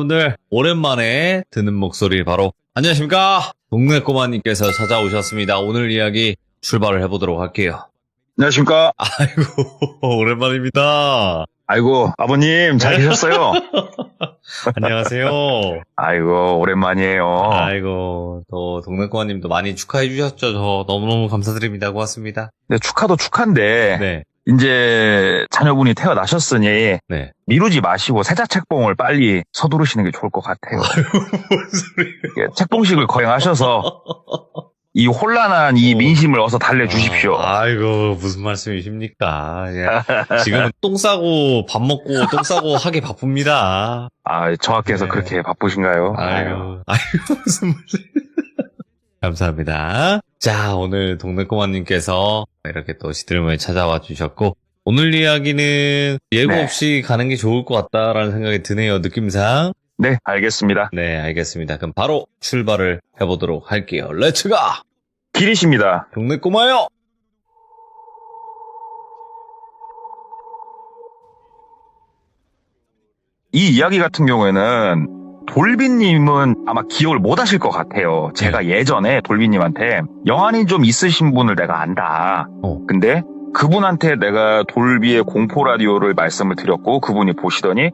오늘 오랜만에 듣는 목소리 바로 안녕하십니까? 동네 꼬마님께서 찾아오셨습니다. 오늘 이야기 출발을 해보도록 할게요. 안녕하십니까? 아이고 오랜만입니다. 아이고, 아버님, 잘 계셨어요? 안녕하세요. 아이고, 오랜만이에요. 아이고 또 동네 꼬마님도 많이 축하해 주셨죠. 저 너무너무 감사드립니다. 고맙습니다. 네, 축하도 축하인데, 네. 이제 자녀분이 태어나셨으니, 네. 미루지 마시고 세자 책봉을 빨리 서두르시는 게 좋을 것 같아요. 뭔 소리예요? 이게 책봉식을 거행하셔서, 이 혼란한 이 민심을 어서 달래주십시오. 아이고 무슨 말씀이십니까? 예. 지금은 똥 싸고 밥 먹고 똥 싸고 하기 바쁩니다. 정확해서 네. 그렇게 바쁘신가요? 아이고 무슨 말씀? 감사합니다. 자, 오늘 동네 꼬마님께서 이렇게 또 시들머니 찾아와 주셨고, 오늘 이야기는 예고 네. 없이 가는 게 좋을 것 같다라는 생각이 드네요, 느낌상. 네, 알겠습니다. 네, 알겠습니다. 그럼 바로 출발을 해보도록 할게요. 렛츠가! 길이십니다. 동네 꼬마요! 이 이야기 같은 경우에는 돌비님은 아마 기억을 못 하실 것 같아요. 제가 예전에 돌비님한테 영안이 좀 있으신 분을 내가 안다. 근데 그분한테 내가 돌비의 공포 라디오를 말씀을 드렸고 그분이 보시더니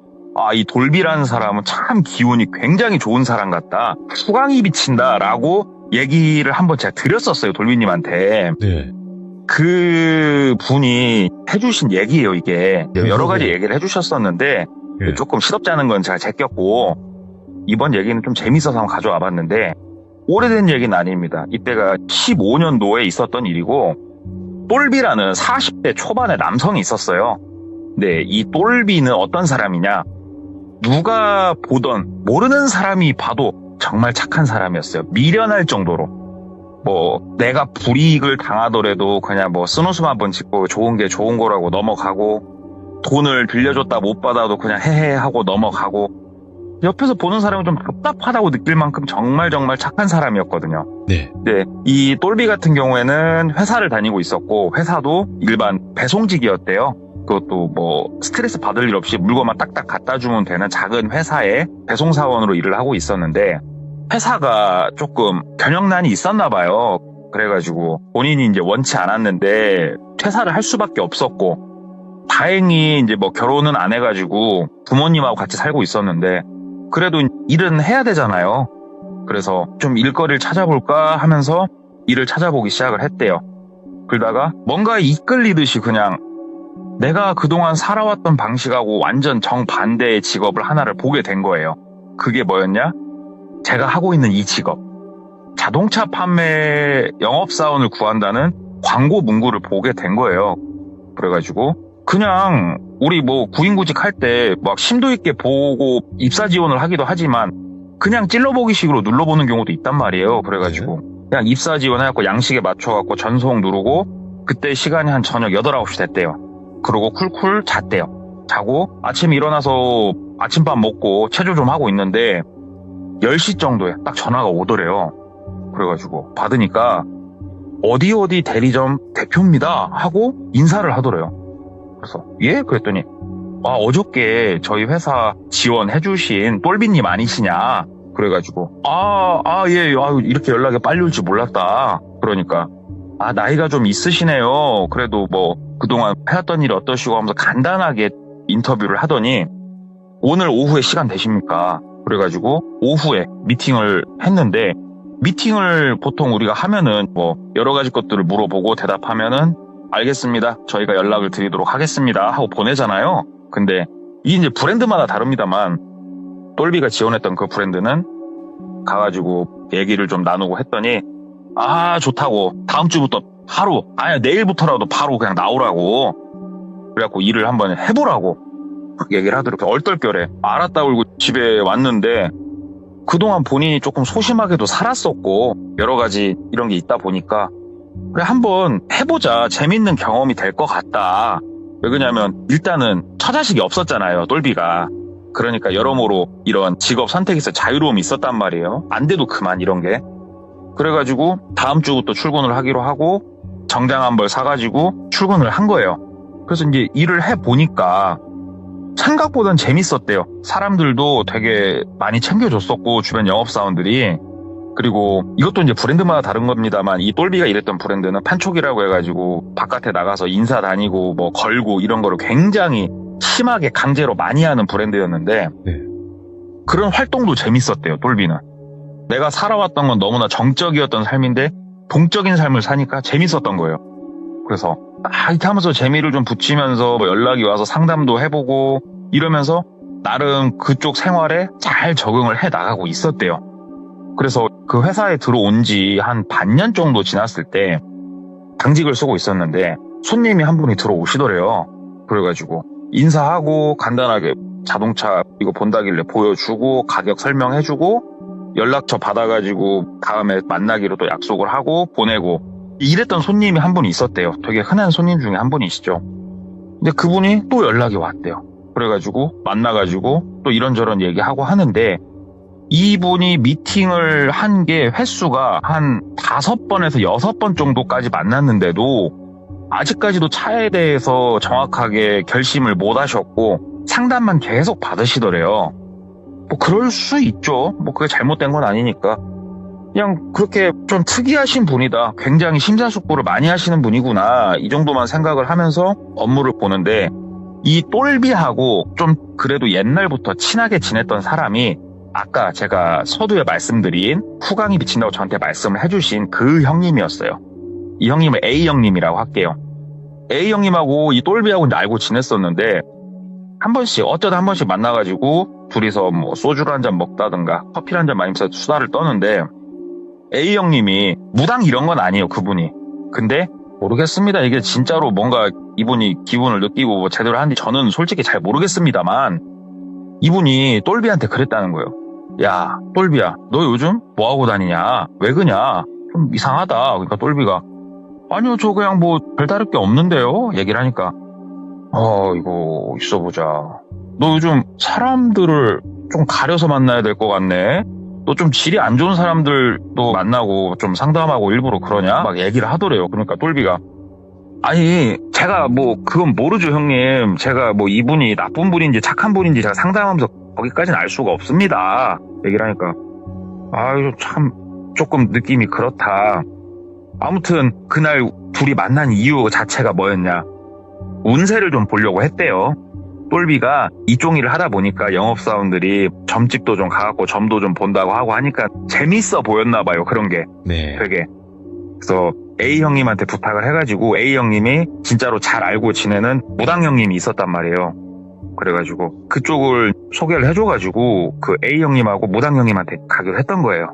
이 돌비라는 사람은 참 기운이 굉장히 좋은 사람 같다. 후광이 비친다 라고 얘기를 한번 제가 드렸었어요. 돌비님한테. 네. 그 분이 해주신 얘기예요. 이게 여러 가지 얘기를 해주셨었는데 네. 조금 시덥지 않은 건 제가 제꼈고 이번 얘기는 좀 재밌어서 한번 가져와 봤는데 오래된 얘기는 아닙니다. 이때가 15년도에 있었던 일이고 똘비라는 40대 초반의 남성이 있었어요. 근데 이 똘비는 어떤 사람이냐, 누가 보던 모르는 사람이 봐도 정말 착한 사람이었어요. 미련할 정도로. 내가 불이익을 당하더라도 그냥 쓴웃음 한번 짓고 좋은 게 좋은 거라고 넘어가고, 돈을 빌려줬다 못 받아도 그냥 헤헤 하고 넘어가고, 옆에서 보는 사람은 좀 답답하다고 느낄 만큼 정말 착한 사람이었거든요. 네. 네, 이 똘비 같은 경우에는 회사를 다니고 있었고, 회사도 일반 배송직이었대요. 그것도 스트레스 받을 일 없이 물건만 딱딱 갖다 주면 되는 작은 회사의 배송사원으로 일을 하고 있었는데, 회사가 조금 경영난이 있었나 봐요. 그래가지고 본인이 이제 원치 않았는데 퇴사를 할 수밖에 없었고, 다행히 이제 결혼은 안 해가지고 부모님하고 같이 살고 있었는데 그래도 일은 해야 되잖아요. 그래서 좀 일거리를 찾아볼까 하면서 일을 찾아보기 시작을 했대요. 그러다가 뭔가 이끌리듯이 그냥 내가 그동안 살아왔던 방식하고 완전 정반대의 직업을 하나를 보게 된 거예요. 그게 뭐였냐? 제가 하고 있는 이 직업. 자동차 판매 영업사원을 구한다는 광고 문구를 보게 된 거예요. 그래가지고 그냥 우리 구인구직 할 때 막 심도 있게 보고 입사 지원을 하기도 하지만 그냥 찔러보기식으로 눌러보는 경우도 있단 말이에요. 그래가지고 그냥 입사 지원해갖고 양식에 맞춰갖고 전송 누르고, 그때 시간이 한 저녁 8, 9시 됐대요. 그러고 쿨쿨 잤대요. 자고 아침에 일어나서 아침밥 먹고 체조 좀 하고 있는데 10시 정도에 딱 전화가 오더래요. 그래가지고 받으니까 어디 대리점 대표입니다 하고 인사를 하더래요. 그래서 예? 그랬더니 어저께 저희 회사 지원해주신 똘비님 아니시냐? 그래가지고 예, 이렇게 연락이 빨리 올 줄 몰랐다. 그러니까 나이가 좀 있으시네요. 그래도 그동안 해왔던 일이 어떠시고 하면서 간단하게 인터뷰를 하더니 오늘 오후에 시간 되십니까? 그래가지고 오후에 미팅을 했는데, 미팅을 보통 우리가 하면은 여러 가지 것들을 물어보고 대답하면은 알겠습니다, 저희가 연락을 드리도록 하겠습니다 하고 보내잖아요. 근데 이게 이제 브랜드마다 다릅니다만 똘비가 지원했던 그 브랜드는 가가지고 얘기를 좀 나누고 했더니 좋다고 다음 주부터 바로, 내일부터라도 바로 그냥 나오라고, 그래갖고 일을 한번 해보라고 얘기를 하더라고요. 얼떨결에 알았다 울고 집에 왔는데, 그동안 본인이 조금 소심하게도 살았었고 여러 가지 이런 게 있다 보니까 그래 한번 해보자, 재밌는 경험이 될 것 같다. 왜 그러냐면 일단은 처자식이 없었잖아요, 똘비가. 그러니까 여러모로 이런 직업 선택에서 자유로움이 있었단 말이에요. 안 돼도 그만 이런 게. 그래가지고 다음 주부터 출근을 하기로 하고 정장 한 벌 사가지고 출근을 한 거예요. 그래서 이제 일을 해보니까 생각보단 재밌었대요. 사람들도 되게 많이 챙겨줬었고, 주변 영업사원들이. 그리고 이것도 이제 브랜드마다 다른 겁니다만, 이 똘비가 일했던 브랜드는 판촉이라고 해가지고 바깥에 나가서 인사 다니고 뭐 걸고 이런 거를 굉장히 심하게 강제로 많이 하는 브랜드였는데, 네. 그런 그런 활동도 재밌었대요. 똘비는. 내가 살아왔던 건 너무나 정적이었던 삶인데 동적인 삶을 사니까 재밌었던 거예요. 그래서 이렇게 하면서 재미를 좀 붙이면서 뭐 연락이 와서 상담도 해보고 이러면서 나름 그쪽 생활에 잘 적응을 해 나가고 있었대요. 그래서 그 회사에 들어온 지 한 반년 정도 지났을 때 당직을 쓰고 있었는데 손님이 한 분이 들어오시더래요. 그래가지고 인사하고 간단하게 자동차 이거 본다길래 보여주고 가격 설명해주고 연락처 받아가지고 다음에 만나기로 또 약속을 하고 보내고 이랬던 손님이 한 분이 있었대요. 되게 흔한 손님 중에 한 분이시죠. 근데 그분이 또 연락이 왔대요. 그래가지고 만나가지고 또 이런저런 얘기하고 하는데 이분이 미팅을 한 게 횟수가 한 5번에서 6번 정도까지 만났는데도 아직까지도 차에 대해서 정확하게 결심을 못 하셨고 상담만 계속 받으시더래요. 뭐 그럴 수 있죠. 뭐 그게 잘못된 건 아니니까. 그냥 그렇게 좀 특이하신 분이다. 굉장히 심사숙고를 많이 하시는 분이구나. 이 정도만 생각을 하면서 업무를 보는데 이 똘비하고 좀 그래도 옛날부터 친하게 지냈던 사람이 아까 제가 서두에 말씀드린 후광이 비친다고 저한테 말씀을 해주신 그 형님이었어요. 이 형님을 A 형님이라고 할게요. A 형님하고 이 똘비하고 이제 알고 지냈었는데 한 번씩 어쩌다 한 번씩 만나가지고 둘이서 뭐 소주를 한 잔 먹다든가 커피를 한 잔 마시면서 수다를 떠는데 A 형님이 무당 이런 건 아니에요. 그분이. 근데 모르겠습니다. 이게 진짜로 뭔가 이분이 기분을 느끼고 뭐 제대로 하는지 저는 솔직히 잘 모르겠습니다만 이분이 똘비한테 그랬다는 거예요. 야 똘비야 너 요즘 뭐하고 다니냐 왜 그냐 좀 이상하다. 그러니까 똘비가 아니요 저 그냥 뭐 별다를 게 없는데요 얘기를 하니까 이거 있어보자. 너 요즘 사람들을 좀 가려서 만나야 될 것 같네. 너 좀 질이 안 좋은 사람들도 만나고 좀 상담하고 일부러 그러냐 막 얘기를 하더래요. 그러니까 똘비가 아니 제가 뭐 그건 모르죠 형님. 제가 뭐 이분이 나쁜 분인지 착한 분인지 제가 상담하면서 거기까지는 알 수가 없습니다. 얘기를 하니까 아유 참 조금 느낌이 그렇다. 아무튼 그날 둘이 만난 이유 자체가 뭐였냐 운세를 좀 보려고 했대요. 똘비가 이쪽 일을 하다 보니까 영업사원들이 점집도 좀 가갖고 점도 좀 본다고 하고 하니까 재밌어 보였나 봐요. 그런 게 네. 되게. 그래서 A 형님한테 부탁을 해가지고 A 형님이 진짜로 잘 알고 지내는 무당 형님이 있었단 말이에요. 그래가지고 그쪽을 소개를 해줘가지고 그 A 형님하고 무당 형님한테 가기로 했던 거예요.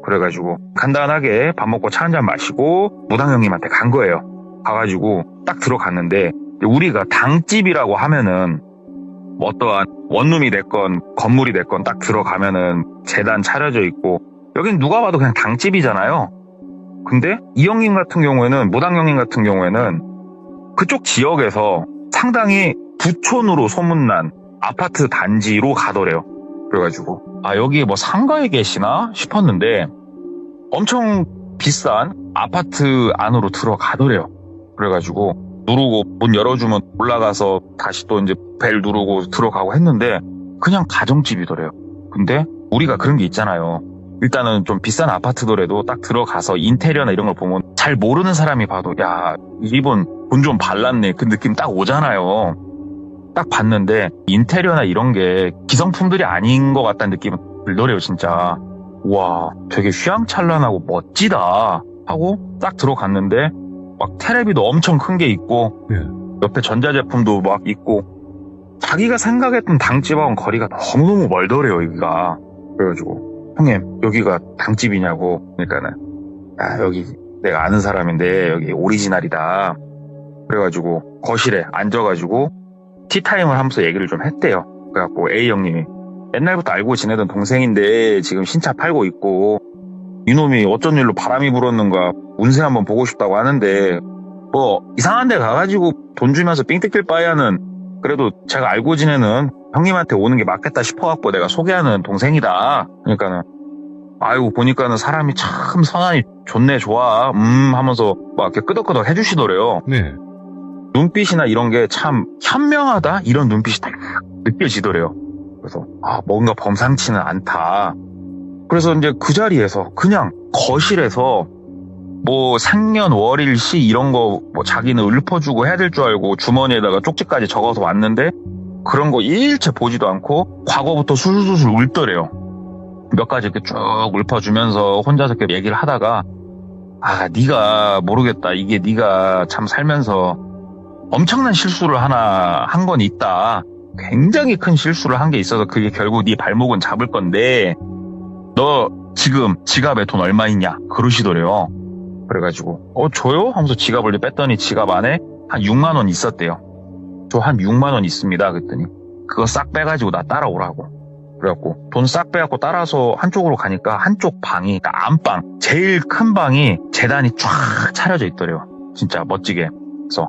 그래가지고 간단하게 밥 먹고 차 한잔 마시고 무당 형님한테 간 거예요. 가가지고 딱 들어갔는데 우리가 당집이라고 하면은 어떠한 원룸이 됐건 건물이 됐건 딱 들어가면은 재단 차려져 있고 여긴 누가 봐도 그냥 당집이잖아요. 근데 이 형님 같은 경우에는 무당 형님 같은 경우에는 그쪽 지역에서 상당히 부촌으로 소문난 아파트 단지로 가더래요. 그래가지고 여기 뭐 상가에 계시나 싶었는데 엄청 비싼 아파트 안으로 들어가더래요. 그래가지고 누르고 문 열어주면 올라가서 다시 또 이제 벨 누르고 들어가고 했는데 그냥 가정집이더래요. 근데 우리가 그런 게 있잖아요. 일단은 좀 비싼 아파트더라도 딱 들어가서 인테리어나 이런 걸 보면 잘 모르는 사람이 봐도 야, 이 집은 돈 좀 발랐네 그 느낌 딱 오잖아요. 딱 봤는데 인테리어나 이런 게 기성품들이 아닌 것 같다는 느낌은 들더래요. 진짜 와 되게 휘황찬란하고 멋지다 하고 딱 들어갔는데 막 테레비도 엄청 큰 게 있고 옆에 전자제품도 막 있고 자기가 생각했던 당집하고는 거리가 너무너무 멀더래요. 여기가. 그래가지고 형님 여기가 당집이냐고. 그러니까는 여기 내가 아는 사람인데 여기 오리지널이다. 그래가지고 거실에 앉아가지고 티타임을 하면서 얘기를 좀 했대요. 그래갖고 A 형님이 옛날부터 알고 지내던 동생인데 지금 신차 팔고 있고 이놈이 어쩐 일로 바람이 불었는가 운세 한번 보고 싶다고 하는데 뭐 이상한 데 가가지고 돈 주면서 삥 뜯길 바에는 그래도 제가 알고 지내는 형님한테 오는 게 맞겠다 싶어갖고 내가 소개하는 동생이다. 그러니까는 아이고 보니까는 사람이 참 선하니 좋네 좋아 하면서 막 이렇게 끄덕끄덕 해주시더래요. 네. 눈빛이나 이런 게 참 현명하다? 이런 눈빛이 딱 느껴지더래요. 그래서 뭔가 범상치는 않다. 그래서 이제 그 자리에서 그냥 거실에서 뭐 생년월일시 이런 거 뭐 자기는 읊어주고 해야 될 줄 알고 주머니에다가 쪽지까지 적어서 왔는데 그런 거 일체 보지도 않고 과거부터 술술술 울더래요. 몇 가지 이렇게 쭉 읊어주면서 혼자서 이렇게 얘기를 하다가 네가 모르겠다. 이게 네가 참 살면서 엄청난 실수를 하나 한 건 있다. 굉장히 큰 실수를 한 게 있어서 그게 결국 네 발목은 잡을 건데 너 지금 지갑에 돈 얼마 있냐? 그러시더래요. 그래가지고 저요? 하면서 지갑을 뺐더니 지갑 안에 한 6만 원 있었대요. 저 한 6만 원 있습니다. 그랬더니 그거 싹 빼가지고 나 따라오라고. 그래갖고 돈 싹 빼갖고 따라서 한쪽으로 가니까 한쪽 방이 그러니까 안방 제일 큰 방이 재단이 쫙 차려져 있더래요. 진짜 멋지게. 그래서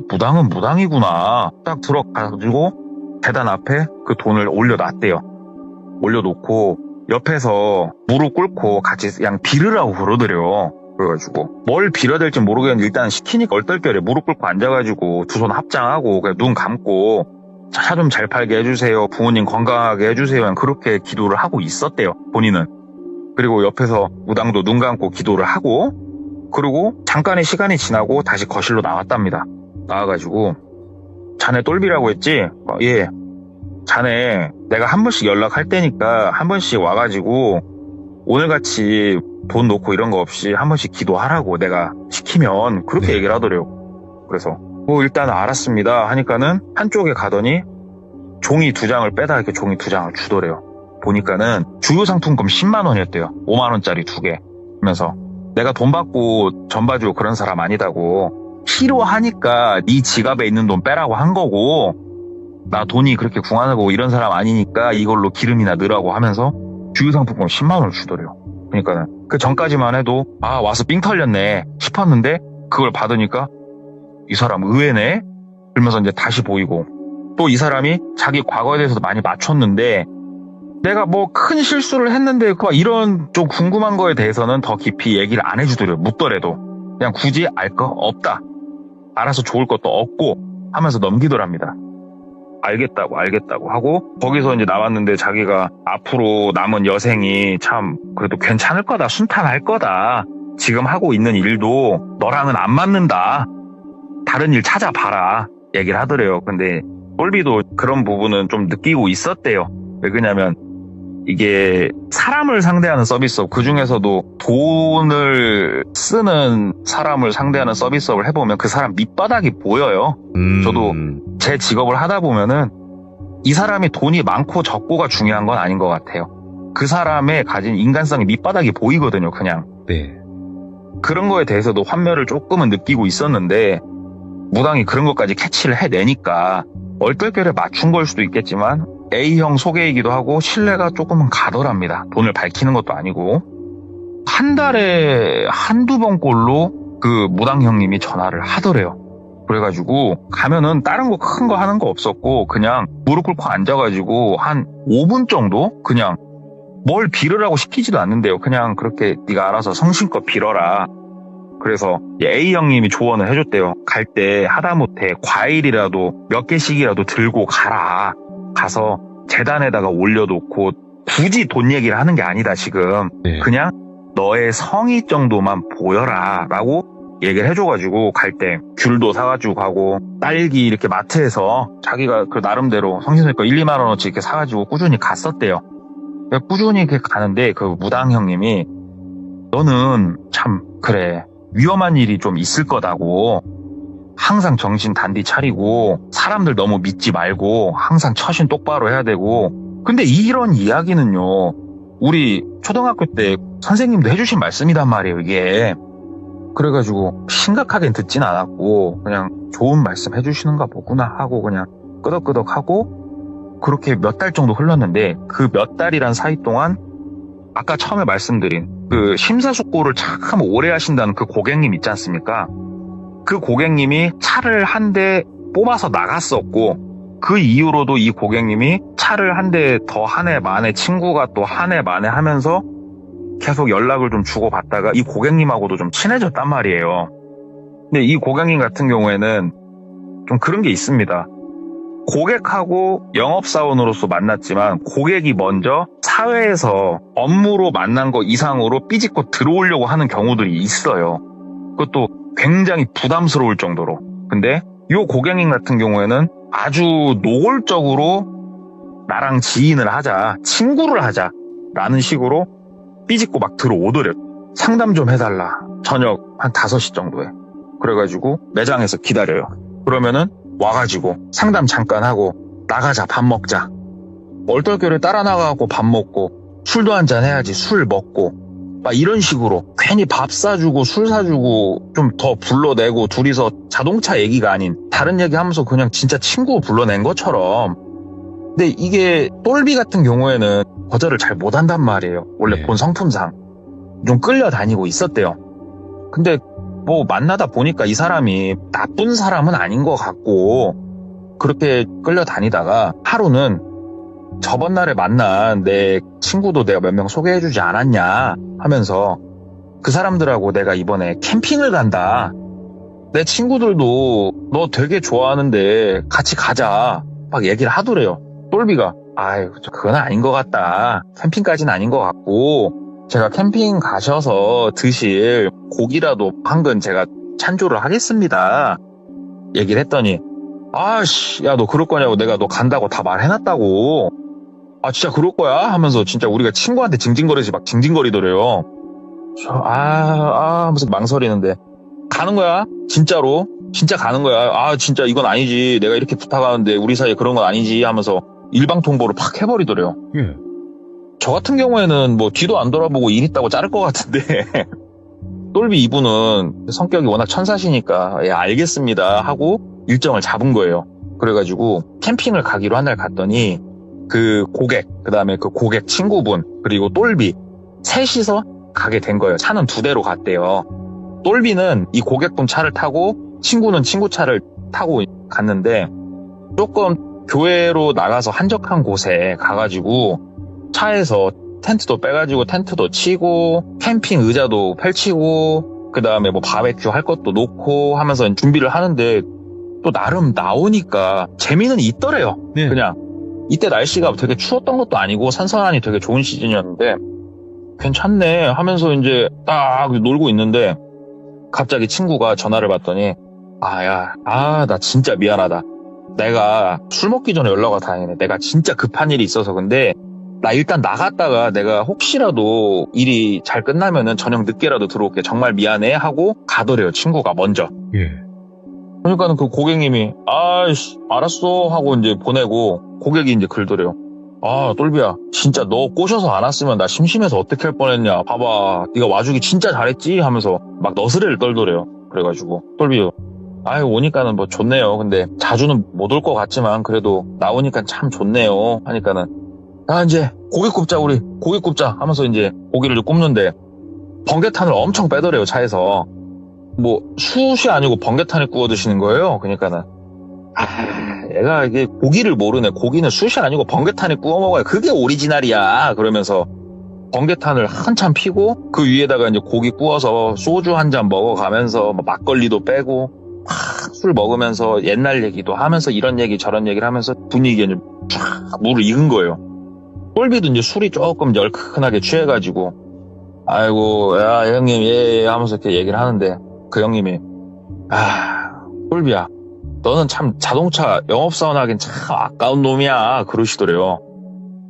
무당은 무당이구나. 딱 들어가지고 재단 앞에 그 돈을 올려놨대요. 올려놓고 옆에서 무릎 꿇고 같이 그냥 빌으라고 그러더래요. 그래가지고 뭘 빌어야 될지 모르겠는데 일단 시키니까 얼떨결에 무릎 꿇고 앉아가지고 두 손 합장하고 그냥 눈 감고 차 좀 잘 팔게 해주세요. 부모님 건강하게 해주세요. 그렇게 기도를 하고 있었대요. 본인은. 그리고 옆에서 무당도 눈 감고 기도를 하고 그리고 잠깐의 시간이 지나고 다시 거실로 나왔답니다. 나와가지고 자네 똘비라고 했지? 예. 자네 내가 한 번씩 연락할 테니까 한 번씩 와가지고 오늘같이 돈 놓고 이런 거 없이 한 번씩 기도하라고 내가 시키면 그렇게 네. 얘기를 하더래요. 그래서 일단 알았습니다 하니까는 한쪽에 가더니 종이 2장을 빼다 이렇게 종이 2장을 주더래요. 보니까는 주요상품권 10만 원이었대요. 5만 원짜리 2개. 하면서 내가 돈 받고 전 봐주고 그런 사람 아니다고 필요하니까 네 지갑에 있는 돈 빼라고 한 거고 나 돈이 그렇게 궁하고 이런 사람 아니니까 이걸로 기름이나 넣으라고 하면서 주유상품권 10만 원을 주더래요. 그러니까 그 전까지만 해도 와서 삥 털렸네 싶었는데 그걸 받으니까 이 사람 의외네? 그러면서 이제 다시 보이고 또 이 사람이 자기 과거에 대해서도 많이 맞췄는데 내가 뭐 큰 실수를 했는데 이런 좀 궁금한 거에 대해서는 더 깊이 얘기를 안 해주더래요. 묻더라도 그냥 굳이 알 거 없다. 알아서 좋을 것도 없고 하면서 넘기더랍니다. 알겠다고 하고 거기서 이제 나왔는데 자기가 앞으로 남은 여생이 참 그래도 괜찮을 거다. 순탄할 거다. 지금 하고 있는 일도 너랑은 안 맞는다. 다른 일 찾아봐라. 얘기를 하더래요. 근데 똘비도 그런 부분은 좀 느끼고 있었대요. 왜 그러냐면 이게 사람을 상대하는 서비스업 그중에서도 돈을 쓰는 사람을 상대하는 서비스업을 해보면 그 사람 밑바닥이 보여요. 저도 제 직업을 하다 보면은 이 사람이 돈이 많고 적고가 중요한 건 아닌 것 같아요. 그 사람의 가진 인간성의 밑바닥이 보이거든요. 그냥 네. 그런 거에 대해서도 환멸을 조금은 느끼고 있었는데 무당이 그런 것까지 캐치를 해내니까 얼떨결에 맞춘 걸 수도 있겠지만 A형 소개이기도 하고 신뢰가 조금은 가더랍니다. 돈을 밝히는 것도 아니고 한 달에 한두 번꼴로 그 무당 형님이 전화를 하더래요. 그래가지고 가면은 다른 거 큰 거 하는 거 없었고 그냥 무릎 꿇고 앉아가지고 한 5분 정도 그냥 뭘 빌으라고 시키지도 않는데요. 그냥 그렇게 네가 알아서 성심껏 빌어라. 그래서 A 형님이 조언을 해줬대요. 갈 때 하다못해 과일이라도 몇 개씩이라도 들고 가라. 가서 재단에다가 올려놓고 굳이 돈 얘기를 하는 게 아니다 지금. 네. 그냥 너의 성의 정도만 보여라 라고 얘기를 해줘가지고 갈 때 귤도 사가지고 가고 딸기 이렇게 마트에서 자기가 그 나름대로 성심성의껏 1, 2만 원어치 이렇게 사가지고 꾸준히 갔었대요. 꾸준히 이렇게 가는데 그 무당 형님이 너는 참 그래 위험한 일이 좀 있을 거다고 항상 정신 단디 차리고 사람들 너무 믿지 말고 항상 처신 똑바로 해야 되고 근데 이런 이야기는요 우리 초등학교 때 선생님도 해주신 말씀이란 말이에요 이게. 그래가지고 심각하게 듣진 않았고 그냥 좋은 말씀 해주시는가 보구나 하고 그냥 끄덕끄덕하고 그렇게 몇 달 정도 흘렀는데 그 몇 달이란 사이 동안 아까 처음에 말씀드린 그 심사숙고를 참 오래 하신다는 그 고객님 있지 않습니까? 그 고객님이 차를 한 대 뽑아서 나갔었고 그 이후로도 이 고객님이 차를 한 대 더 한 해 만에 친구가 또 한 해 만에 하면서 계속 연락을 좀 주고받다가 이 고객님하고도 좀 친해졌단 말이에요. 근데 이 고객님 같은 경우에는 좀 그런 게 있습니다. 고객하고 영업사원으로서 만났지만 고객이 먼저 사회에서 업무로 만난 거 이상으로 삐짓고 들어오려고 하는 경우들이 있어요. 그것도 굉장히 부담스러울 정도로. 근데 이 고객님 같은 경우에는 아주 노골적으로 나랑 지인을 하자, 친구를 하자 라는 식으로 삐짓고 막 들어오더래요. 상담 좀 해달라. 저녁 한 5시 정도에. 그래가지고 매장에서 기다려요. 그러면은 와가지고 상담 잠깐 하고 나가자, 밥 먹자. 얼떨결에 따라 나가고 밥 먹고 술도 한잔 해야지, 술 먹고 막 이런 식으로 괜히 밥 사주고 술 사주고 좀 더 불러내고 둘이서 자동차 얘기가 아닌 다른 얘기하면서 그냥 진짜 친구 불러낸 것처럼. 근데 이게 똘비 같은 경우에는 거절을 잘 못한단 말이에요. 원래 네. 본 성품상 좀 끌려다니고 있었대요. 근데 뭐 만나다 보니까 이 사람이 나쁜 사람은 아닌 것 같고 그렇게 끌려다니다가 하루는 저번 날에 만난 내 친구도 내가 몇 명 소개해주지 않았냐 하면서 그 사람들하고 내가 이번에 캠핑을 간다. 내 친구들도 너 되게 좋아하는데 같이 가자 막 얘기를 하더래요. 똘비가 아유 그건 아닌 것 같다. 캠핑까지는 아닌 것 같고 제가 캠핑 가셔서 드실 고기라도 한 건 제가 찬조를 하겠습니다. 얘기를 했더니 아씨 야 너 그럴 거냐고 내가 너 간다고 다 말해놨다고. 아 진짜 그럴 거야? 하면서 진짜 우리가 친구한테 징징거리지 막 징징거리더래요. 하면서 망설이는데 가는 거야? 진짜로? 진짜 가는 거야? 아 진짜 이건 아니지. 내가 이렇게 부탁하는데 우리 사이에 그런 건 아니지 하면서 일방통보를 팍 해버리더래요. 예. 저 같은 경우에는 뭐 뒤도 안 돌아보고 일 있다고 자를 것 같은데 똘비 이분은 성격이 워낙 천사시니까 예 알겠습니다 하고 일정을 잡은 거예요. 그래가지고 캠핑을 가기로 한 날 갔더니 그 고객, 그 다음에 그 고객 친구분, 그리고 똘비 셋이서 가게 된 거예요. 차는 2대로 갔대요. 똘비는 이 고객분 차를 타고 친구는 친구 차를 타고 갔는데 조금 교외로 나가서 한적한 곳에 가가지고 차에서 텐트도 빼가지고 텐트도 치고 캠핑 의자도 펼치고 그 다음에 뭐 바베큐 할 것도 놓고 하면서 준비를 하는데 또 나름 나오니까 재미는 있더래요. 네. 그냥 이때 날씨가 되게 추웠던 것도 아니고 선선하니 되게 좋은 시즌이었는데 괜찮네 하면서 이제 딱 놀고 있는데 갑자기 친구가 전화를 받더니 나 진짜 미안하다. 내가 술 먹기 전에 연락 와 다행이네. 내가 진짜 급한 일이 있어서 근데 나 일단 나갔다가 내가 혹시라도 일이 잘 끝나면은 저녁 늦게라도 들어올게. 정말 미안해 하고 가더래요. 친구가 먼저. 예. 그러니까는 그 고객님이 아이씨 알았어 하고 이제 보내고 고객이 이제 글더래요. 아 똘비야 진짜 너 꼬셔서 안 왔으면 나 심심해서 어떻게 할 뻔했냐. 봐봐 네가 와주기 진짜 잘했지 하면서 막 너스레를 떨더래요. 그래가지고 똘비 아유 오니까는 뭐 좋네요. 근데 자주는 못 올 것 같지만 그래도 나오니까 참 좋네요 하니까는 이제 고기 굽자 우리 고기 굽자 하면서 이제 고기를 굽는데 번개탄을 엄청 빼더래요. 차에서 뭐 숯이 아니고 번개탄을 구워 드시는 거예요. 그러니까는 얘가 이게 고기를 모르네. 고기는 숯이 아니고 번개탄을 구워 먹어야 그게 오리지널이야. 그러면서 번개탄을 한참 피고 그 위에다가 이제 고기 구워서 소주 한 잔 먹어가면서 막걸리도 빼고 술 먹으면서 옛날 얘기도 하면서 이런 얘기 저런 얘기를 하면서 분위기에 쫙 물을 익은 거예요. 똘비도 이제 술이 조금 열큰하게 취해가지고 아이고 야 형님 예 하면서 이렇게 얘기를 하는데 그 형님이 똘비야 너는 참 자동차 영업사원 하긴 참 아까운 놈이야 그러시더래요.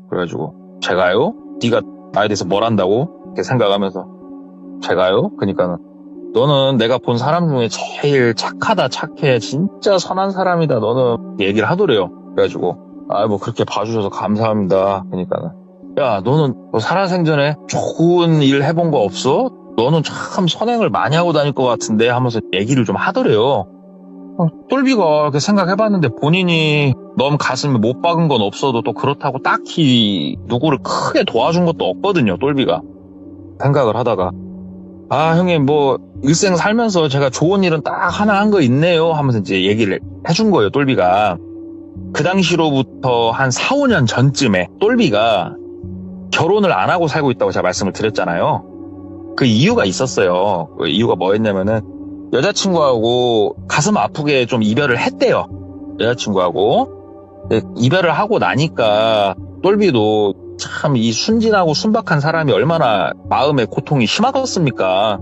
그래가지고 제가요? 네가 나에 대해서 뭘 안다고? 이렇게 생각하면서 제가요? 그러니까는 너는 내가 본 사람 중에 제일 착하다 착해 진짜 선한 사람이다 너는 얘기를 하더래요. 그래가지고 뭐 그렇게 봐주셔서 감사합니다. 그러니까는 야 너는 뭐 살아생전에 좋은 일 해본 거 없어? 너는 참 선행을 많이 하고 다닐 것 같은데 하면서 얘기를 좀 하더래요. 똘비가 이렇게 생각해봤는데 본인이 너무 가슴에 못 박은 건 없어도 또 그렇다고 딱히 누구를 크게 도와준 것도 없거든요. 똘비가 생각을 하다가 형님 뭐 일생 살면서 제가 좋은 일은 딱 하나 한 거 있네요 하면서 이제 얘기를 해준 거예요. 똘비가 그 당시로부터 한 4, 5년 전쯤에 똘비가 결혼을 안 하고 살고 있다고 제가 말씀을 드렸잖아요. 그 이유가 있었어요. 그 이유가 뭐였냐면은 여자친구하고 가슴 아프게 좀 이별을 했대요. 여자친구하고. 이별을 하고 나니까 똘비도 참 이 순진하고 순박한 사람이 얼마나 마음의 고통이 심하겠습니까?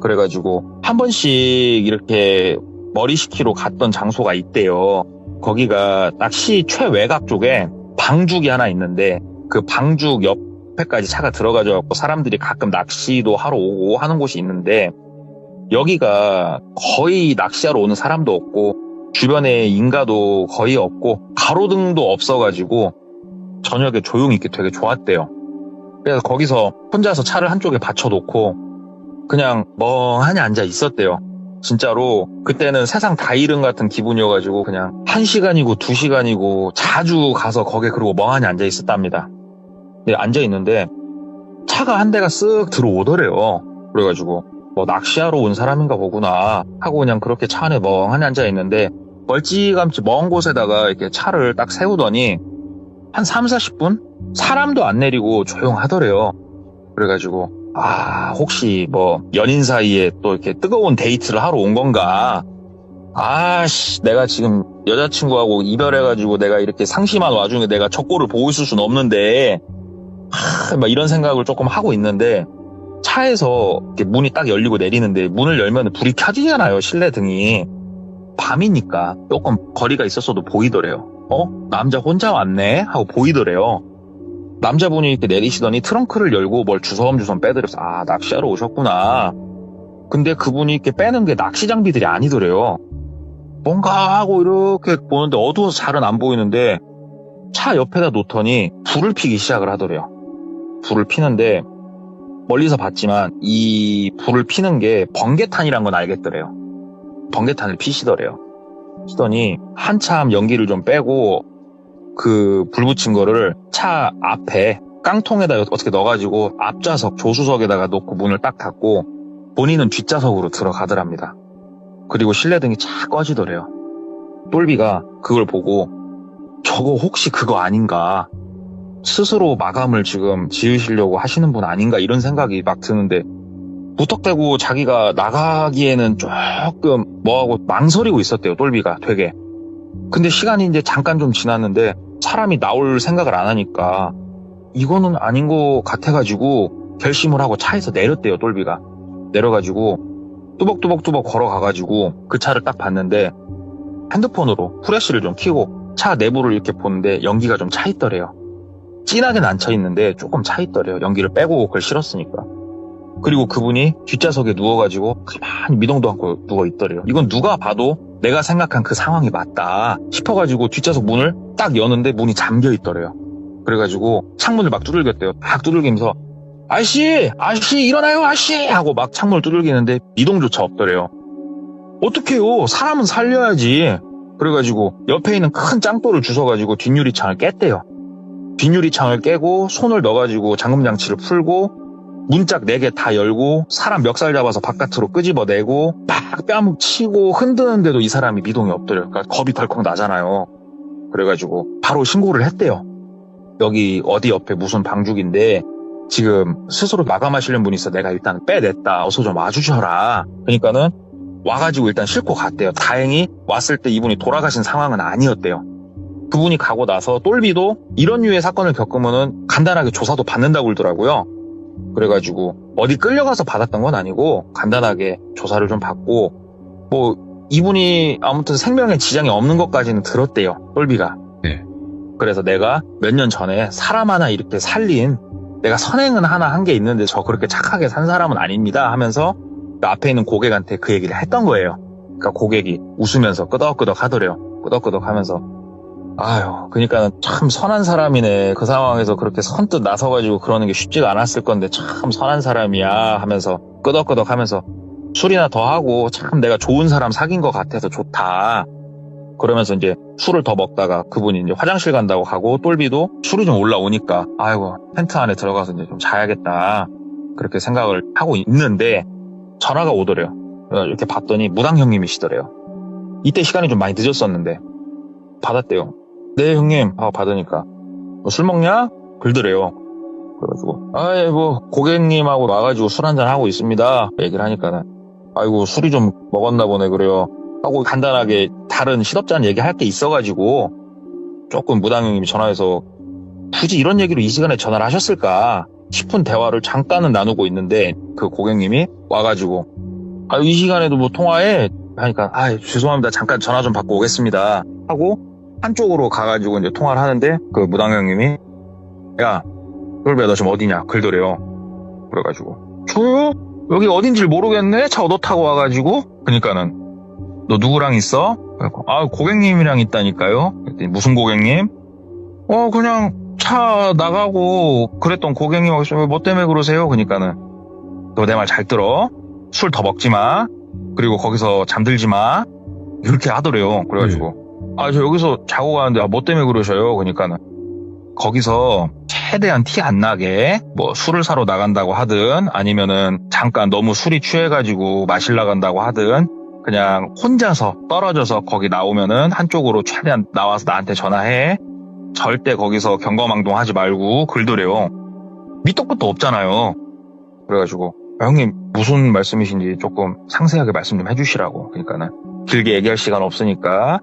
그래가지고 한 번씩 이렇게 머리식히로 갔던 장소가 있대요. 거기가 딱 시 최외곽 쪽에 방죽이 하나 있는데 그 방죽 옆에까지 차가 들어가져갖고 사람들이 가끔 낚시도 하러 오고 하는 곳이 있는데 여기가 거의 낚시하러 오는 사람도 없고 주변에 인가도 거의 없고 가로등도 없어가지고 저녁에 조용히 있기 되게 좋았대요. 그래서 거기서 혼자서 차를 한쪽에 받쳐놓고 그냥 멍하니 앉아 있었대요. 진짜로 그때는 세상 다 잃은 같은 기분이어가지고 그냥 1시간이고 2시간이고 자주 가서 거기에 그러고 멍하니 앉아 있었답니다. 근데 앉아 있는데 차가 한 대가 쓱 들어오더래요. 그래가지고 뭐 낚시하러 온 사람인가 보구나 하고 그냥 그렇게 차 안에 멍하니 앉아 있는데 멀찌감치 먼 곳에다가 이렇게 차를 딱 세우더니 한 30-40분? 사람도 안 내리고 조용하더래요. 그래가지고 혹시 뭐 연인 사이에 또 이렇게 뜨거운 데이트를 하러 온 건가? 내가 지금 여자친구하고 이별해가지고 내가 이렇게 상심한 와중에 내가 저 꼴을 보고 있을 순 없는데 막 이런 생각을 조금 하고 있는데 차에서 이렇게 문이 딱 열리고 내리는데 문을 열면 불이 켜지잖아요. 실내 등이. 밤이니까 조금 거리가 있었어도 보이더래요. 남자 혼자 왔네? 하고 보이더래요. 남자분이 이렇게 내리시더니 트렁크를 열고 뭘 주섬주섬 빼드려서 낚시하러 오셨구나. 근데 그분이 이렇게 빼는 게 낚시 장비들이 아니더래요. 뭔가 하고 이렇게 보는데 어두워서 잘은 안 보이는데 차 옆에다 놓더니 불을 피기 시작을 하더래요. 불을 피는데 멀리서 봤지만 이 불을 피는 게 번개탄이란 건 알겠더래요. 번개탄을 피시더래요. 피더니 한참 연기를 좀 빼고 그 불 붙인 거를 차 앞에 깡통에다 어떻게 넣어가지고 앞좌석 조수석에다가 놓고 문을 딱 닫고 본인은 뒷좌석으로 들어가더랍니다. 그리고 실내등이 쫙 꺼지더래요. 똘비가 그걸 보고 저거 혹시 그거 아닌가, 스스로 마감을 지금 지으시려고 하시는 분 아닌가 이런 생각이 막 드는데 무턱대고 자기가 나가기에는 조금 뭐하고 망설이고 있었대요. 똘비가 되게. 근데 시간이 이제 잠깐 좀 지났는데 사람이 나올 생각을 안 하니까 이거는 아닌 것 같아가지고 결심을 하고 차에서 내렸대요. 똘비가 내려가지고 뚜벅뚜벅뚜벅 걸어가가지고 그 차를 딱 봤는데 핸드폰으로 후레쉬를 좀 켜고 차 내부를 이렇게 보는데 연기가 좀 차 있더래요. 진하게는 안 차 있는데 조금 차 있더래요. 연기를 빼고 그걸 실었으니까. 그리고 그분이 뒷좌석에 누워가지고 가만히 미동도 않고 누워있더래요. 이건 누가 봐도 내가 생각한 그 상황이 맞다 싶어가지고 뒷좌석 문을 딱 여는데 문이 잠겨있더래요. 그래가지고 창문을 막 두들겼대요. 막 두들기면서 아저씨 일어나요 아저씨 하고 막 창문을 두들기는데 미동조차 없더래요. 어떡해요, 사람은 살려야지. 그래가지고 옆에 있는 큰 짱돌을 주워가지고 뒷유리창을 깼대요. 뒷유리창을 깨고 손을 넣어가지고 잠금장치를 풀고 문짝 4개 다 열고 사람 멱살 잡아서 바깥으로 끄집어내고 막 뺨 치고 흔드는데도 이 사람이 미동이 없더래요. 그러니까 겁이 덜컥 나잖아요. 그래가지고 바로 신고를 했대요. 여기 어디 옆에 무슨 방죽인데 지금 스스로 마감하시는 분이 있어. 내가 일단 빼냈다. 어서 좀 와주셔라. 그러니까는 와가지고 일단 싣고 갔대요. 다행히 왔을 때 이분이 돌아가신 상황은 아니었대요. 그분이 가고 나서 똘비도 이런 류의 사건을 겪으면은 간단하게 조사도 받는다고 그러더라고요. 그래가지고 어디 끌려가서 받았던 건 아니고 간단하게 조사를 좀 받고 뭐 이분이 아무튼 생명에 지장이 없는 것까지는 들었대요. 똘비가. 네. 그래서 내가 몇 년 전에 사람 하나 이렇게 살린, 내가 선행은 하나 한 게 있는데 저 그렇게 착하게 산 사람은 아닙니다 하면서 그 앞에 있는 고객한테 그 얘기를 했던 거예요. 그러니까 고객이 웃으면서 끄덕끄덕 하더래요. 끄덕끄덕 하면서 그러니까 참 선한 사람이네. 그 상황에서 그렇게 선뜻 나서가지고 그러는 게 쉽지가 않았을 건데 참 선한 사람이야 하면서 끄덕끄덕 하면서 술이나 더 하고 참 내가 좋은 사람 사귄 것 같아서 좋다. 그러면서 이제 술을 더 먹다가 그분이 이제 화장실 간다고 하고 똘비도 술이 좀 올라오니까 텐트 안에 들어가서 이제 좀 자야겠다. 그렇게 생각을 하고 있는데 전화가 오더래요. 이렇게 봤더니 무당 형님이시더래요. 이때 시간이 좀 많이 늦었었는데 받았대요. 네 형님 하고 받으니까 술 먹냐? 그러더래요. 그래가지고 고객님하고 와가지고 술 한잔 하고 있습니다 얘기를 하니까는 아이고 술이 좀 먹었나 보네 그래요. 하고 간단하게 다른 실업자는 얘기할 게 있어가지고 조금 무당 형님이 전화해서 굳이 이런 얘기로 이 시간에 전화를 하셨을까 싶은 대화를 잠깐은 나누고 있는데 그 고객님이 와가지고 이 시간에도 뭐 통화해? 하니까 죄송합니다 잠깐 전화 좀 받고 오겠습니다 하고 한쪽으로 가가지고 이제 통화를 하는데 그 무당 형님이 야 똘비야 너 지금 어디냐 글더래요. 그래가지고 저요? 여기 어딘지 모르겠네 차 얻어 타고 와가지고 그러니까는 너 누구랑 있어? 고객님이랑 있다니까요. 그랬더니 무슨 고객님? 그냥 차 나가고 그랬던 고객님하고 뭐 때문에 그러세요? 그러니까는 너 내 말 잘 들어. 술 더 먹지 마. 그리고 거기서 잠들지 마. 이렇게 하더래요. 그래가지고 저 여기서 자고 가는데 뭐 때문에 그러셔요? 그러니까는 거기서 최대한 티 안 나게 뭐 술을 사러 나간다고 하든 아니면은 잠깐 너무 술이 취해가지고 마시러 간다고 하든 그냥 혼자서 떨어져서 거기 나오면은 한쪽으로 최대한 나와서 나한테 전화해. 절대 거기서 경거망동하지 말고 글더래요. 밑도 끝도 없잖아요. 그래가지고 형님 무슨 말씀이신지 조금 상세하게 말씀 좀 해주시라고. 그러니까는 길게 얘기할 시간 없으니까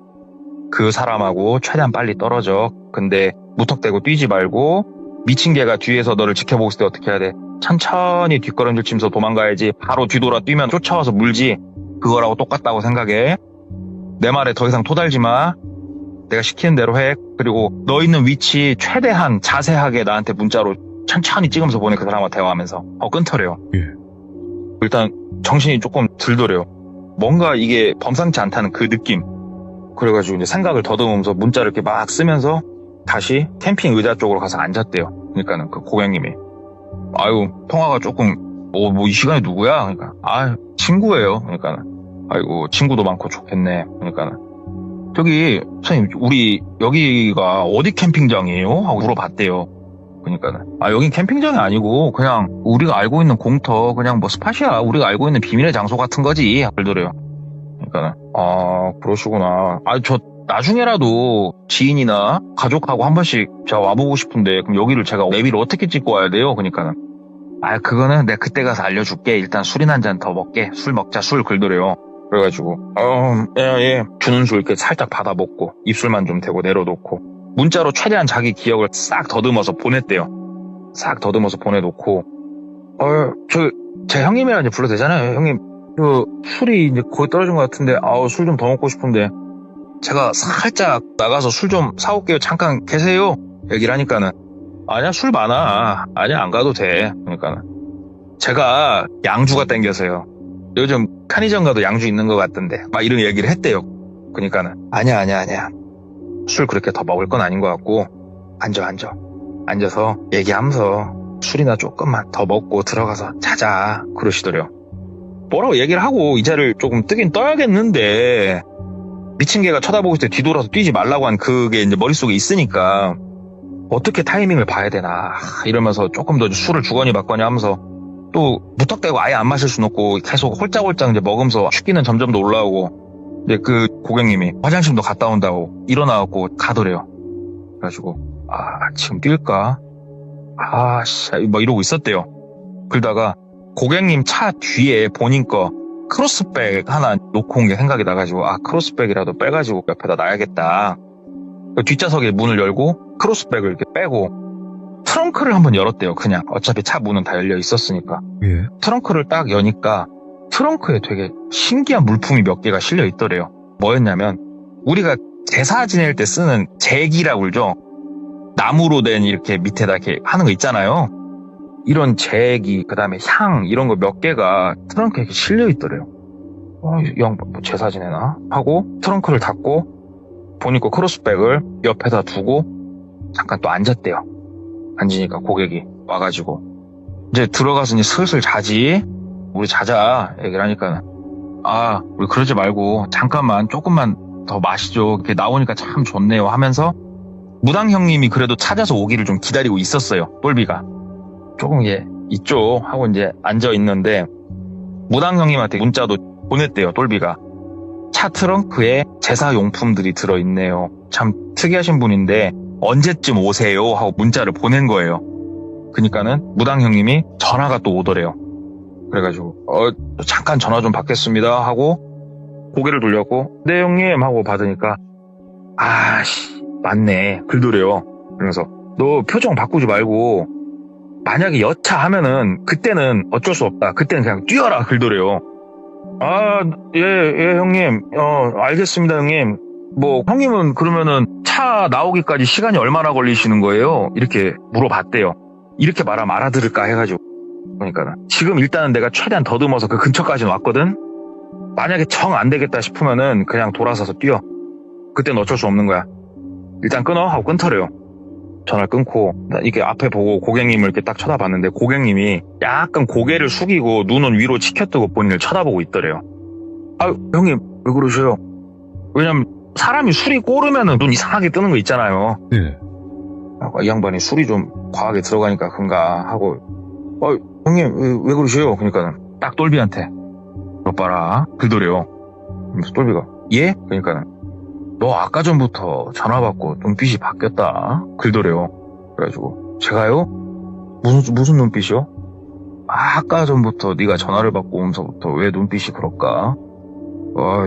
그 사람하고 최대한 빨리 떨어져. 근데 무턱대고 뛰지 말고 미친 개가 뒤에서 너를 지켜보고 있을 때 어떻게 해야 돼? 천천히 뒷걸음질 치면서 도망가야지. 바로 뒤돌아 뛰면 쫓아와서 물지. 그거라고 똑같다고 생각해. 내 말에 더 이상 토달지 마. 내가 시키는 대로 해. 그리고 너 있는 위치 최대한 자세하게 나한테 문자로 천천히 찍으면서 보내. 그 사람과 대화하면서. 끊더래요. 예. 일단 정신이 조금 들더래요. 뭔가 이게 범상치 않다는 그 느낌. 그래가지고 이제 생각을 더듬으면서 문자를 이렇게 막 쓰면서 다시 캠핑 의자 쪽으로 가서 앉았대요. 그러니까는 그 고객님이 통화가 조금 이 시간에 누구야? 그러니까 친구예요. 그러니까 친구도 많고 좋겠네. 그러니까 저기 선생님 우리 여기가 어디 캠핑장이에요? 하고 물어봤대요. 그러니까 여긴 캠핑장이 아니고 그냥 우리가 알고 있는 공터 그냥 뭐 스팟이야. 우리가 알고 있는 비밀의 장소 같은 거지. 그러더래요. 그러니까 그러시구나. 저 나중에라도 지인이나 가족하고 한 번씩 제가 와보고 싶은데 그럼 여기를 제가 내비를 어떻게 찍고 와야 돼요? 그러니까 그거는 내가 그때 가서 알려줄게. 일단 술이나 한 잔 더 먹게. 술 먹자. 술 글더래요. 그래가지고 예. 주는 술 이렇게 살짝 받아 먹고 입술만 좀 대고 내려놓고 문자로 최대한 자기 기억을 싹 더듬어서 보냈대요. 싹 더듬어서 보내놓고 제 형님이라 이제 불러도 되잖아요. 형님 술이 이제 거의 떨어진 것 같은데 술 좀 더 먹고 싶은데 제가 살짝 나가서 술 좀 사올게요. 잠깐 계세요. 얘기를 하니까는 아니야 술 많아. 아니야 안 가도 돼. 그러니까는 제가 양주가 땡겨서요. 요즘 편의점 가도 양주 있는 것 같던데 막 이런 얘기를 했대요. 그러니까는 아니야 술 그렇게 더 먹을 건 아닌 것 같고 앉아서 얘기하면서 술이나 조금만 더 먹고 들어가서 자자 그러시더래요. 뭐라고 얘기를 하고 이자를 조금 뜨긴 떠야겠는데 미친 개가 쳐다보고 있을 때 뒤돌아서 뛰지 말라고 한 그게 이제 머릿속에 있으니까 어떻게 타이밍을 봐야 되나 이러면서 조금 더 술을 주거니 받거니 하면서 또 무턱대고 아예 안 마실 수는 없고 계속 홀짝홀짝 이제 먹으면서 취기는 점점 더 올라오고 근데 그 고객님이 화장실도 갔다 온다고 일어나갖고 가더래요. 그래가지고 지금 뛸까? 뭐 이러고 있었대요. 그러다가 고객님 차 뒤에 본인 거 크로스백 하나 놓고 온 게 생각이 나가지고 크로스백이라도 빼가지고 옆에다 놔야겠다. 뒷좌석에 문을 열고 크로스백을 이렇게 빼고 트렁크를 한번 열었대요. 그냥 어차피 차 문은 다 열려 있었으니까. 예. 트렁크를 딱 여니까 트렁크에 되게 신기한 물품이 몇 개가 실려 있더래요. 뭐였냐면 우리가 제사 지낼 때 쓰는 제기라고 그러죠. 나무로 된 이렇게 밑에다 이렇게 하는 거 있잖아요. 이런 제기, 그 다음에 향 이런 거 몇 개가 트렁크에 이렇게 실려 있더래요. 이 양반 뭐 제사 지내나? 하고 트렁크를 닫고 본인 거 크로스백을 옆에다 두고 잠깐 또 앉았대요. 앉으니까 고객이 와가지고 이제 들어가서 이제 슬슬 자지. 우리 자자 얘기를 하니까 우리 그러지 말고 잠깐만 조금만 더 마시죠. 이렇게 나오니까 참 좋네요 하면서 무당 형님이 그래도 찾아서 오기를 좀 기다리고 있었어요. 똘비가 조금 있죠 하고 이제 앉아 있는데 무당 형님한테 문자도 보냈대요. 똘비가 차 트렁크에 제사 용품들이 들어있네요. 참 특이하신 분인데 언제쯤 오세요 하고 문자를 보낸 거예요. 그러니까는 무당 형님이 전화가 또 오더래요. 그래가지고 잠깐 전화 좀 받겠습니다 하고 고개를 돌렸고 네 형님 하고 받으니까 아씨 맞네 글도래요. 그러면서 너 표정 바꾸지 말고 만약에 여차하면은 그때는 어쩔 수 없다. 그때는 그냥 뛰어라 글도래요. 예 형님 알겠습니다 형님. 뭐 형님은 그러면은 차 나오기까지 시간이 얼마나 걸리시는 거예요? 이렇게 물어봤대요. 이렇게 말하면 알아들을까 해가지고 그러니까 지금 일단은 내가 최대한 더듬어서 그 근처까지는 왔거든. 만약에 정 안 되겠다 싶으면은 그냥 돌아서서 뛰어. 그때는 어쩔 수 없는 거야. 일단 끊어 하고 끊더래요. 전화를 끊고 이렇게 앞에 보고 고객님을 이렇게 딱 쳐다봤는데 고객님이 약간 고개를 숙이고 눈은 위로 치켜뜨고 본인을 쳐다보고 있더래요. 형님 왜 그러셔요? 왜냐면 사람이 술이 꼬르면은 눈 이상하게 뜨는 거 있잖아요. 예. 이 양반이 술이 좀 과하게 들어가니까 그런가 하고 형님 왜 그러셔요? 그러니까 딱 똘비한테 너 봐라 글도래요. 그러면서 똘비가 예? 그러니까 너 아까 전부터 전화 받고 눈빛이 바뀌었다 글도래요. 그래가지고 제가요? 무슨 눈빛이요? 아까 전부터 네가 전화를 받고 오면서부터 왜 눈빛이 그럴까?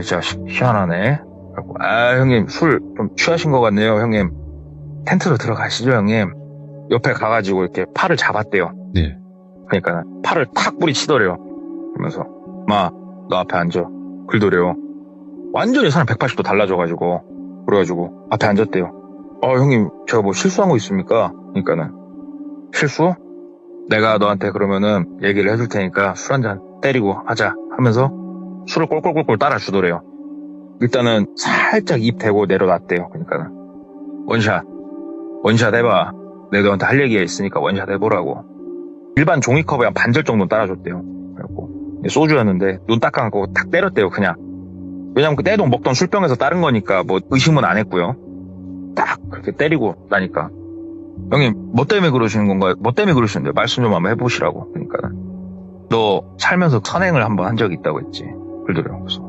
진짜 희한하네. 그래갖고, 형님 술 좀 취하신 것 같네요 형님. 텐트로 들어가시죠 형님. 옆에 가가지고 이렇게 팔을 잡았대요. 네. 그러니까 팔을 탁 뿌리치더래요. 그러면서 너 앞에 앉아 글도래요. 완전히 사람 180도 달라져가지고 그래가지고 앞에 앉았대요. 형님 제가 뭐 실수한 거 있습니까? 그러니까는 실수? 내가 너한테 그러면은 얘기를 해줄 테니까 술 한잔 때리고 하자 하면서 술을 꼴꼴꼴꼴 따라주더래요. 일단은 살짝 입 대고 내려놨대요. 그러니까는 원샷 해봐. 내가 너한테 할 얘기가 있으니까 원샷 해보라고. 일반 종이컵에 한 반절 정도 따라줬대요. 그래갖고 소주였는데 눈 딱 감고 탁 때렸대요 그냥. 왜냐면 그 때도 먹던 술병에서 따른 거니까 뭐 의심은 안 했고요. 딱 그렇게 때리고 나니까 형님 뭐 때문에 그러시는 건가요? 뭐 때문에 그러시는데요? 말씀 좀 한번 해보시라고. 그러니까 너 살면서 선행을 한번 한 적이 있다고 했지. 그러더래요. 그래서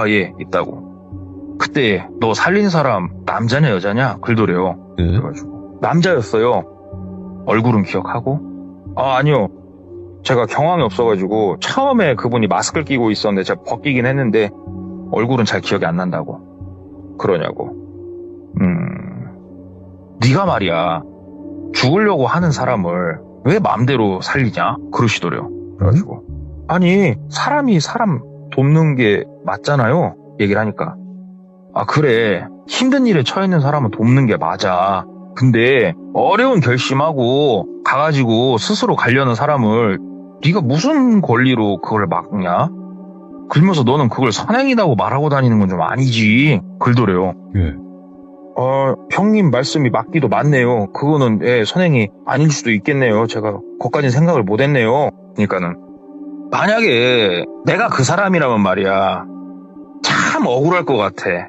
예 있다고. 그때 너 살린 사람 남자냐 여자냐? 그러더래요. 네. 그래가지고 남자였어요. 얼굴은 기억하고? 아니요. 제가 경황이 없어가지고 처음에 그분이 마스크를 끼고 있었는데 제가 벗기긴 했는데 얼굴은 잘 기억이 안 난다고. 그러냐고. 네가 말이야 죽으려고 하는 사람을 왜 마음대로 살리냐? 그러시더래요. 그래가지고 아니 사람이 사람 돕는 게 맞잖아요. 얘기를 하니까 그래 힘든 일에 처해있는 사람은 돕는 게 맞아. 근데 어려운 결심하고 가가지고 스스로 가려는 사람을 네가 무슨 권리로 그걸 막냐? 그러면서 너는 그걸 선행이라고 말하고 다니는 건 좀 아니지. 그러더래요. 예. 형님 말씀이 맞기도 맞네요. 그거는 선행이 아닐 수도 있겠네요. 제가 그것까진 생각을 못했네요. 그러니까는 만약에 내가 그 사람이라면 말이야 참 억울할 것 같아.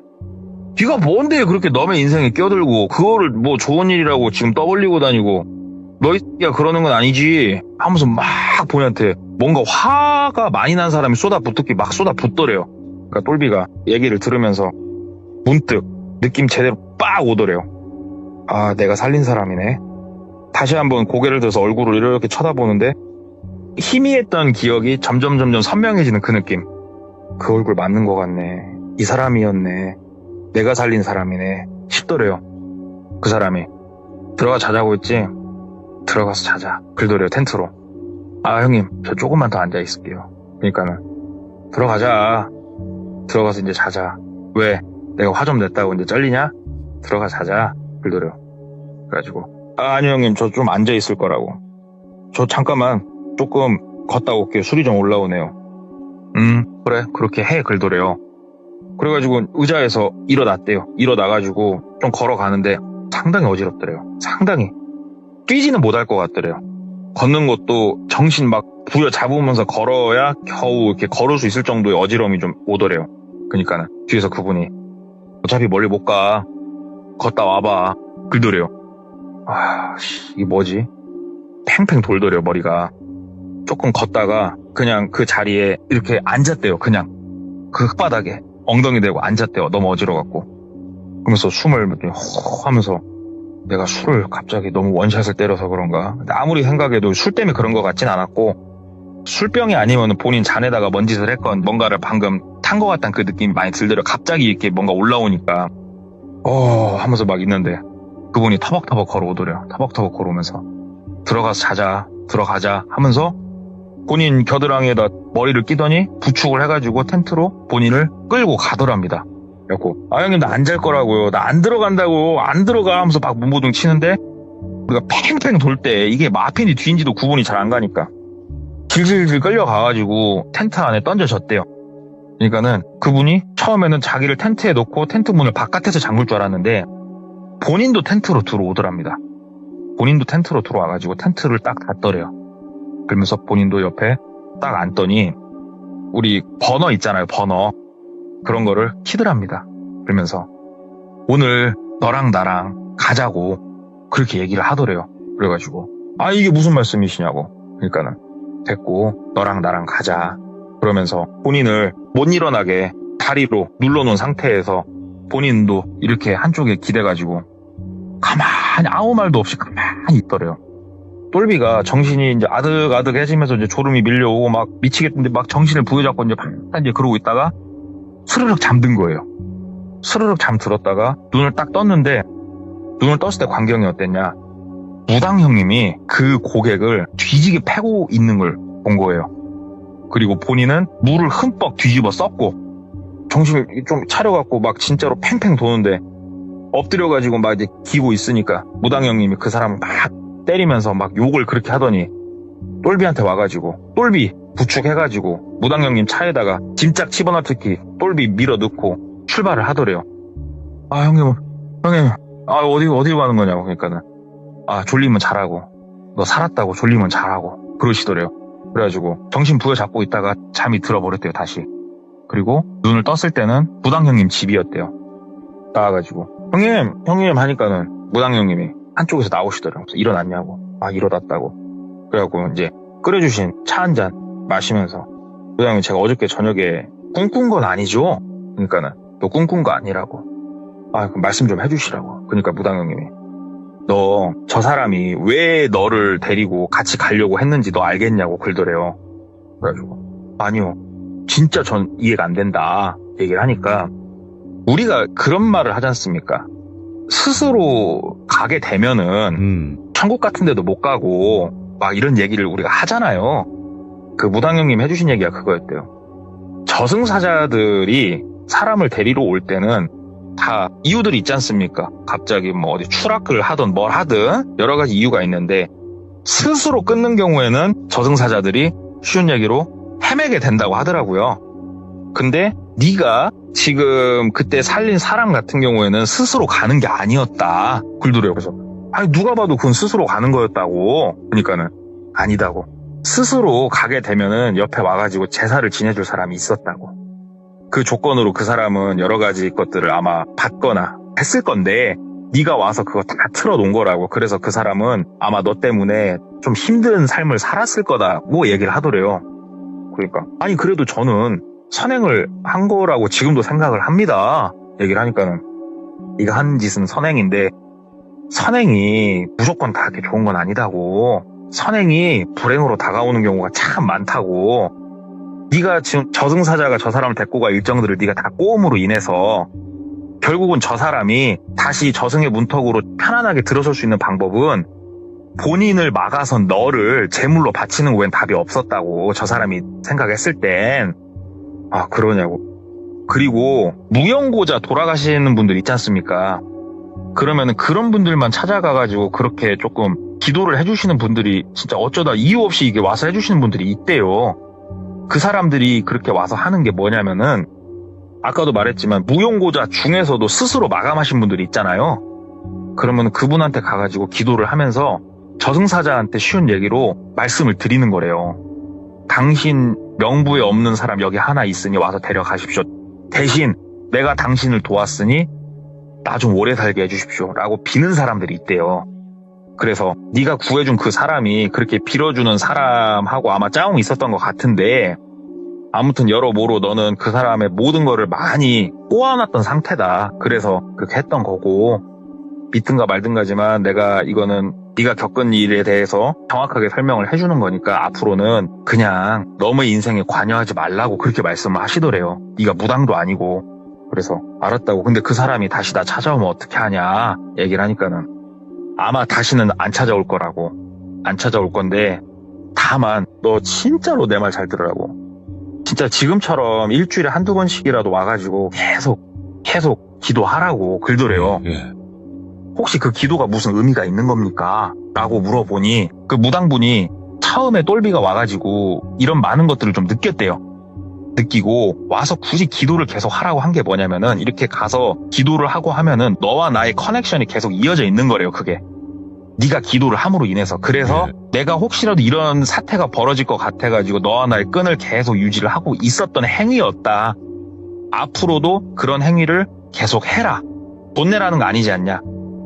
네가 뭔데 그렇게 남의 인생에 껴들고 그거를 뭐 좋은 일이라고 지금 떠벌리고 다니고 너희 야 그러는 건 아니지 하면서 막 본인한테 뭔가 화가 많이 난 사람이 쏟아붓기 막 쏟아붓더래요. 그러니까 똘비가 얘기를 들으면서 문득 느낌 제대로 빡 오더래요. 내가 살린 사람이네. 다시 한번 고개를 들어서 얼굴을 이렇게 쳐다보는데 희미했던 기억이 점점 선명해지는 그 느낌. 그 얼굴 맞는 것 같네. 이 사람이었네. 내가 살린 사람이네 싶더래요. 그 사람이 들어가 자자고 했지. 들어가서 자자 그러더래요. 텐트로. 형님 저 조금만 더 앉아 있을게요. 그러니까는 들어가자. 들어가서 이제 자자. 왜? 내가 화 좀 냈다고 이제 쩔리냐? 들어가 자자 그러더래요. 그래가지고 아니요 형님 저 좀 앉아 있을 거라고. 저 잠깐만 조금 걷다 올게요. 술이 좀 올라오네요. 그래 그렇게 해 그러더래요. 그래가지고 의자에서 일어났대요. 일어나가지고 좀 걸어가는데 상당히 어지럽더래요. 상당히 뛰지는 못할 것 같더래요. 걷는 것도 정신 막 부여잡으면서 걸어야 겨우 이렇게 걸을 수 있을 정도의 어지러움이 좀 오더래요. 그러니까는 뒤에서 그분이 어차피 멀리 못 가. 걷다 와봐. 그러더래요. 이게 뭐지? 팽팽 돌더래요 머리가. 조금 걷다가 그냥 그 자리에 이렇게 앉았대요. 그냥 그 흙바닥에 엉덩이 대고 앉았대요. 너무 어지러워갖고. 그러면서 숨을 호 하면서 내가 술을 갑자기 너무 원샷을 때려서 그런가. 근데 아무리 생각해도 술 때문에 그런 것 같진 않았고 술병이 아니면 본인 잔에다가 뭔 짓을 했건 뭔가를 방금 탄 것 같다는 그 느낌이 많이 들더래요. 갑자기 이렇게 뭔가 올라오니까 하면서 막 있는데 그분이 터벅터벅 걸어오더래요. 터벅터벅 걸어오면서 들어가서 자자, 들어가자 하면서 본인 겨드랑이에다 머리를 끼더니 부축을 해가지고 텐트로 본인을 끌고 가더랍니다. 그래갖고 형님 나 안 잘 거라고요. 나 안 들어간다고. 안 들어가 하면서 막 문보등 치는데 우리가 팽팽 돌 때 이게 앞인지 뒤인지도 구분이 잘 안 가니까 질질질 끌려가가지고 텐트 안에 던져졌대요. 그러니까는 그분이 처음에는 자기를 텐트에 놓고 텐트 문을 바깥에서 잠글 줄 알았는데 본인도 텐트로 들어오더랍니다. 본인도 텐트로 들어와가지고 텐트를 딱 닫더래요. 그러면서 본인도 옆에 딱 앉더니 우리 버너 있잖아요. 버너. 그런 거를 키더랍니다. 그러면서 오늘 너랑 나랑 가자고 그렇게 얘기를 하더래요. 그래가지고 이게 무슨 말씀이시냐고. 그러니까는 됐고 너랑 나랑 가자. 그러면서 본인을 못 일어나게 다리로 눌러놓은 상태에서 본인도 이렇게 한쪽에 기대가지고 가만히 아무 말도 없이 가만히 있더래요. 똘비가 정신이 이제 아득아득해지면서 이제 졸음이 밀려오고 막 미치겠는데 막 정신을 부여잡고 이제 그러고 있다가 스르륵 잠든 거예요. 스르륵 잠들었다가 눈을 딱 떴는데 눈을 떴을 때 광경이 어땠냐. 무당 형님이 그 고객을 뒤지게 패고 있는 걸 본 거예요. 그리고 본인은 물을 흠뻑 뒤집어 썼고 정신을 좀 차려갖고 막 진짜로 팽팽 도는데 엎드려가지고 막 이제 기고 있으니까 무당 형님이 그 사람을 막 때리면서 막 욕을 그렇게 하더니 똘비한테 와가지고 똘비 부축해가지고 무당 형님 차에다가 짐짝 집어넣듯이 똘비 밀어 넣고 출발을 하더래요. 형님 어디 가는 거냐고. 그러니까는 졸리면 자라고. 너 살았다고 졸리면 자라고. 그러시더래요. 그래가지고 정신 부여잡고 있다가 잠이 들어버렸대요. 다시. 그리고 눈을 떴을 때는 무당 형님 집이었대요. 나와가지고 형님 하니까는 무당 형님이 한쪽에서 나오시더라고요. 일어났냐고. 일어났다고. 그래갖고 이제 끓여주신 차 한 잔 마시면서 무당 형님 제가 어저께 저녁에 꿈꾼 건 아니죠? 그러니까는 너 꿈꾼 거 아니라고. 그럼 말씀 좀 해주시라고. 그러니까 무당 형님이 너 저 사람이 왜 너를 데리고 같이 가려고 했는지 너 알겠냐고 그러더래요. 그래가지고 아니요. 진짜 전 이해가 안 된다. 얘기를 하니까 우리가 그런 말을 하지 않습니까? 스스로 가게 되면은 천국 같은 데도 못 가고 막 이런 얘기를 우리가 하잖아요. 그 무당 형님 해주신 얘기가 그거였대요. 저승사자들이 사람을 데리러 올 때는 다 이유들이 있지 않습니까? 갑자기 뭐 어디 추락을 하든 뭘 하든 여러 가지 이유가 있는데 스스로 끊는 경우에는 저승사자들이 쉬운 얘기로 헤매게 된다고 하더라고요. 근데 네가 지금 그때 살린 사람 같은 경우에는 스스로 가는 게 아니었다. 그러더래요. 그래서 누가 봐도 그건 스스로 가는 거였다고. 그러니까는 아니다고. 스스로 가게 되면은 옆에 와가지고 제사를 지내줄 사람이 있었다고. 그 조건으로 그 사람은 여러 가지 것들을 아마 받거나 했을 건데 네가 와서 그거 다 틀어놓은 거라고. 그래서 그 사람은 아마 너 때문에 좀 힘든 삶을 살았을 거다고 얘기를 하더래요. 그러니까 그래도 저는 선행을 한 거라고 지금도 생각을 합니다. 얘기를 하니까는 네가 한 짓은 선행인데 선행이 무조건 다 그렇게 좋은 건 아니다고. 선행이 불행으로 다가오는 경우가 참 많다고. 네가 지금 저승사자가 저 사람을 데리고 갈 일정들을 네가 다 꼬음으로 인해서 결국은 저 사람이 다시 저승의 문턱으로 편안하게 들어설 수 있는 방법은 본인을 막아서 너를 제물로 바치는 외엔 답이 없었다고. 저 사람이 생각했을 땐. 그러냐고. 그리고 무용고자 돌아가시는 분들 있지 않습니까? 그러면은 그런 분들만 찾아가가지고 그렇게 조금 기도를 해주시는 분들이 진짜 어쩌다 이유 없이 이게 와서 해주시는 분들이 있대요. 그 사람들이 그렇게 와서 하는 게 뭐냐면은 아까도 말했지만 무용고자 중에서도 스스로 마감하신 분들이 있잖아요. 그러면 그분한테 가가지고 기도를 하면서 저승사자한테 쉬운 얘기로 말씀을 드리는 거래요. 당신 명부에 없는 사람 여기 하나 있으니 와서 데려가십시오. 대신 내가 당신을 도왔으니 나 좀 오래 살게 해주십시오 라고 비는 사람들이 있대요. 그래서 네가 구해준 그 사람이 그렇게 빌어주는 사람하고 아마 짜웅이 있었던 것 같은데 아무튼 여러모로 너는 그 사람의 모든 거를 많이 꼬아놨던 상태다. 그래서 그렇게 했던 거고 믿든가 말든가지만 내가 이거는 네가 겪은 일에 대해서 정확하게 설명을 해주는 거니까 앞으로는 그냥 너의 인생에 관여하지 말라고 그렇게 말씀을 하시더래요. 네가 무당도 아니고. 그래서 알았다고. 근데 그 사람이 다시 나 찾아오면 어떻게 하냐 얘기를 하니까는 아마 다시는 안 찾아올 거라고. 안 찾아올 건데 다만 너 진짜로 내 말 잘 들으라고. 진짜 지금처럼 일주일에 한두 번씩이라도 와가지고 계속 기도하라고 글더래요. 예. 혹시 그 기도가 무슨 의미가 있는 겁니까? 라고 물어보니 그 무당분이 처음에 똘비가 와가지고 이런 많은 것들을 좀 느꼈대요. 느끼고 와서 굳이 기도를 계속 하라고 한 게 뭐냐면은 이렇게 가서 기도를 하고 하면은 너와 나의 커넥션이 계속 이어져 있는 거래요. 그게 네가 기도를 함으로 인해서. 그래서 내가 혹시라도 이런 사태가 벌어질 것 같아가지고 너와 나의 끈을 계속 유지를 하고 있었던 행위였다. 앞으로도 그런 행위를 계속 해라. 돈 내라는 거 아니지 않냐.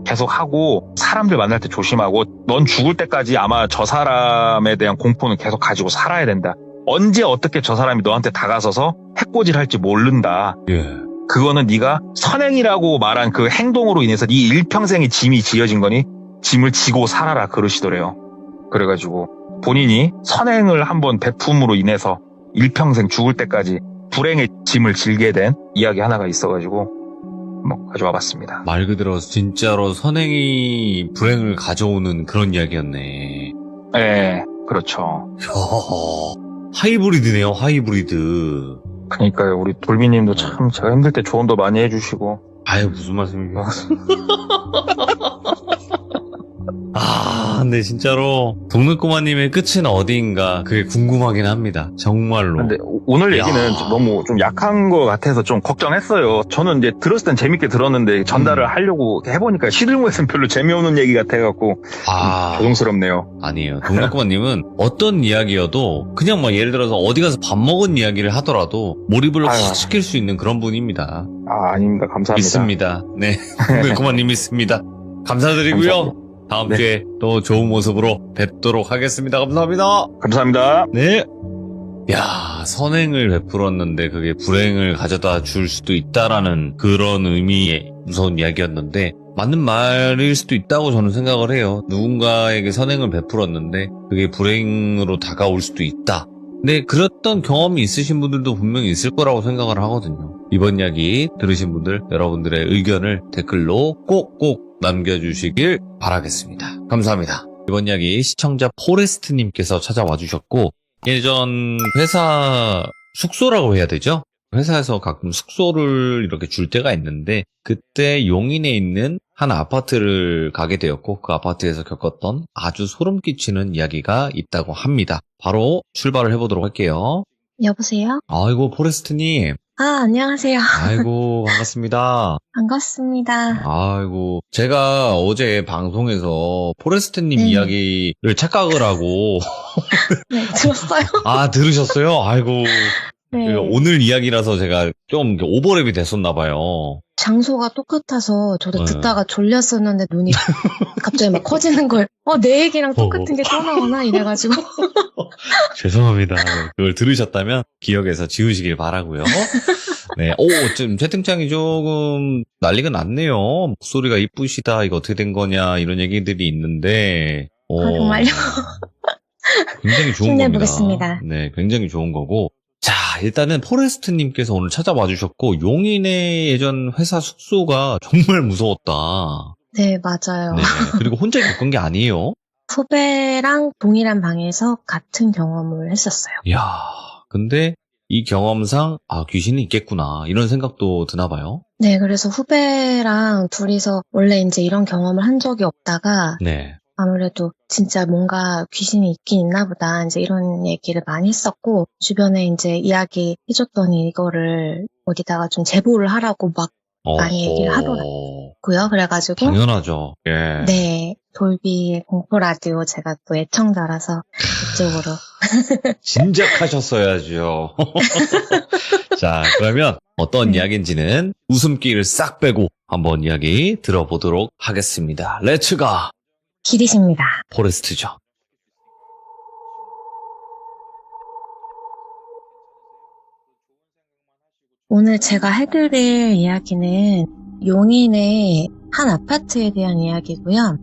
계속 하고 사람들 만날 때 조심하고 넌 죽을 때까지 아마 저 사람에 대한 공포는 계속 가지고 살아야 된다. 언제 어떻게 저 사람이 너한테 다가서서 해코지할지 모른다. 예. 그거는 네가 선행이라고 말한 그 행동으로 인해서 네 일평생의 짐이 지어진 거니 짐을 지고 살아라 그러시더래요. 그래가지고 본인이 선행을 한번 베품으로 인해서 일평생 죽을 때까지 불행의 짐을 질게 된 이야기 하나가 있어가지고 가져와 봤습니다. 말 그대로 진짜로 선행이 불행을 가져오는 그런 이야기였네. 네, 그렇죠. 하이브리드네요, 하이브리드. 그러니까요, 우리 돌비님도 참 제가 힘들 때 조언도 많이 해주시고. 아유, 무슨 말씀입니까? 근데 진짜로 동물꼬마님의 끝은 어디인가 그게 궁금하긴 합니다. 정말로. 근데 오늘 야. 얘기는 너무 좀 약한 것 같아서 좀 걱정했어요. 저는 이제 들었을 땐 재밌게 들었는데 전달을 하려고 해보니까 시들모에서는 별로 재미없는 얘기 같아갖고 조동스럽네요. 아니에요. 동물꼬마님은 어떤 이야기여도 그냥 뭐 예를 들어서 어디 가서 밥 먹은 이야기를 하더라도 몰입을 확 시킬 수 있는 그런 분입니다. 아닙니다. 감사합니다. 믿습니다. 네. 동물꼬마님 믿습니다. 감사드리고요. 감사합니다. 다음 주에 또 좋은 모습으로 뵙도록 하겠습니다. 감사합니다. 감사합니다. 네. 야, 선행을 베풀었는데 그게 불행을 가져다 줄 수도 있다라는 그런 의미의 무서운 이야기였는데 맞는 말일 수도 있다고 저는 생각을 해요. 누군가에게 선행을 베풀었는데 그게 불행으로 다가올 수도 있다. 근데 그랬던 경험이 있으신 분들도 분명히 있을 거라고 생각을 하거든요. 이번 이야기 들으신 분들 여러분들의 의견을 댓글로 꼭꼭 남겨주시길 바라겠습니다. 감사합니다. 이번 이야기 시청자 포레스트님께서 찾아와 주셨고 예전 회사 숙소라고 해야 되죠? 회사에서 가끔 숙소를 이렇게 줄 때가 있는데 그때 용인에 있는 한 아파트를 가게 되었고 그 아파트에서 겪었던 아주 소름 끼치는 이야기가 있다고 합니다. 바로 출발을 해보도록 할게요. 여보세요? 아이고 포레스트님. 안녕하세요. 아이고 반갑습니다. 반갑습니다. 아이고 제가 어제 방송에서 포레스트님 네. 이야기를 착각을 하고 네, 들었어요? 들으셨어요? 아이고 네. 오늘 이야기라서 제가 좀 오버랩이 됐었나 봐요. 장소가 똑같아서 저도 네. 듣다가 졸렸었는데 눈이 갑자기 막 커지는 걸, 내 얘기랑 똑같은 게 또 나오나? 이래가지고. 죄송합니다. 그걸 들으셨다면 기억에서 지우시길 바라고요. 네, 좀 채팅창이 조금 난리가 났네요. 목소리가 이쁘시다. 이거 어떻게 된 거냐 이런 얘기들이 있는데. 정말요? 굉장히 좋은 힘내보겠습니다. 겁니다. 네, 굉장히 좋은 거고. 자, 일단은 포레스트님께서 오늘 찾아와 주셨고 용인의 예전 회사 숙소가 정말 무서웠다. 네, 맞아요. 네, 그리고 혼자 겪은 게 아니에요. 후배랑 동일한 방에서 같은 경험을 했었어요. 이야, 근데 이 경험상 귀신이 있겠구나 이런 생각도 드나 봐요. 네, 그래서 후배랑 둘이서 원래 이제 이런 경험을 한 적이 없다가 네. 아무래도 진짜 뭔가 귀신이 있긴 있나 보다 이제 이런 얘기를 많이 했었고 주변에 이제 이야기 해줬더니 이거를 어디다가 좀 제보를 하라고 막 많이 얘기를 하더라고요. 그래가지고 당연하죠. 예. 네, 돌비 공포 라디오 제가 또 애청자라서 이쪽으로 진작하셨어야죠. 자, 그러면 어떤 이야기인지는 웃음기를 싹 빼고 한번 이야기 들어보도록 하겠습니다. 렛츠가 길이십니다. 포레스트죠. 오늘 제가 해드릴 이야기는 용인의 한 아파트에 대한 이야기고요.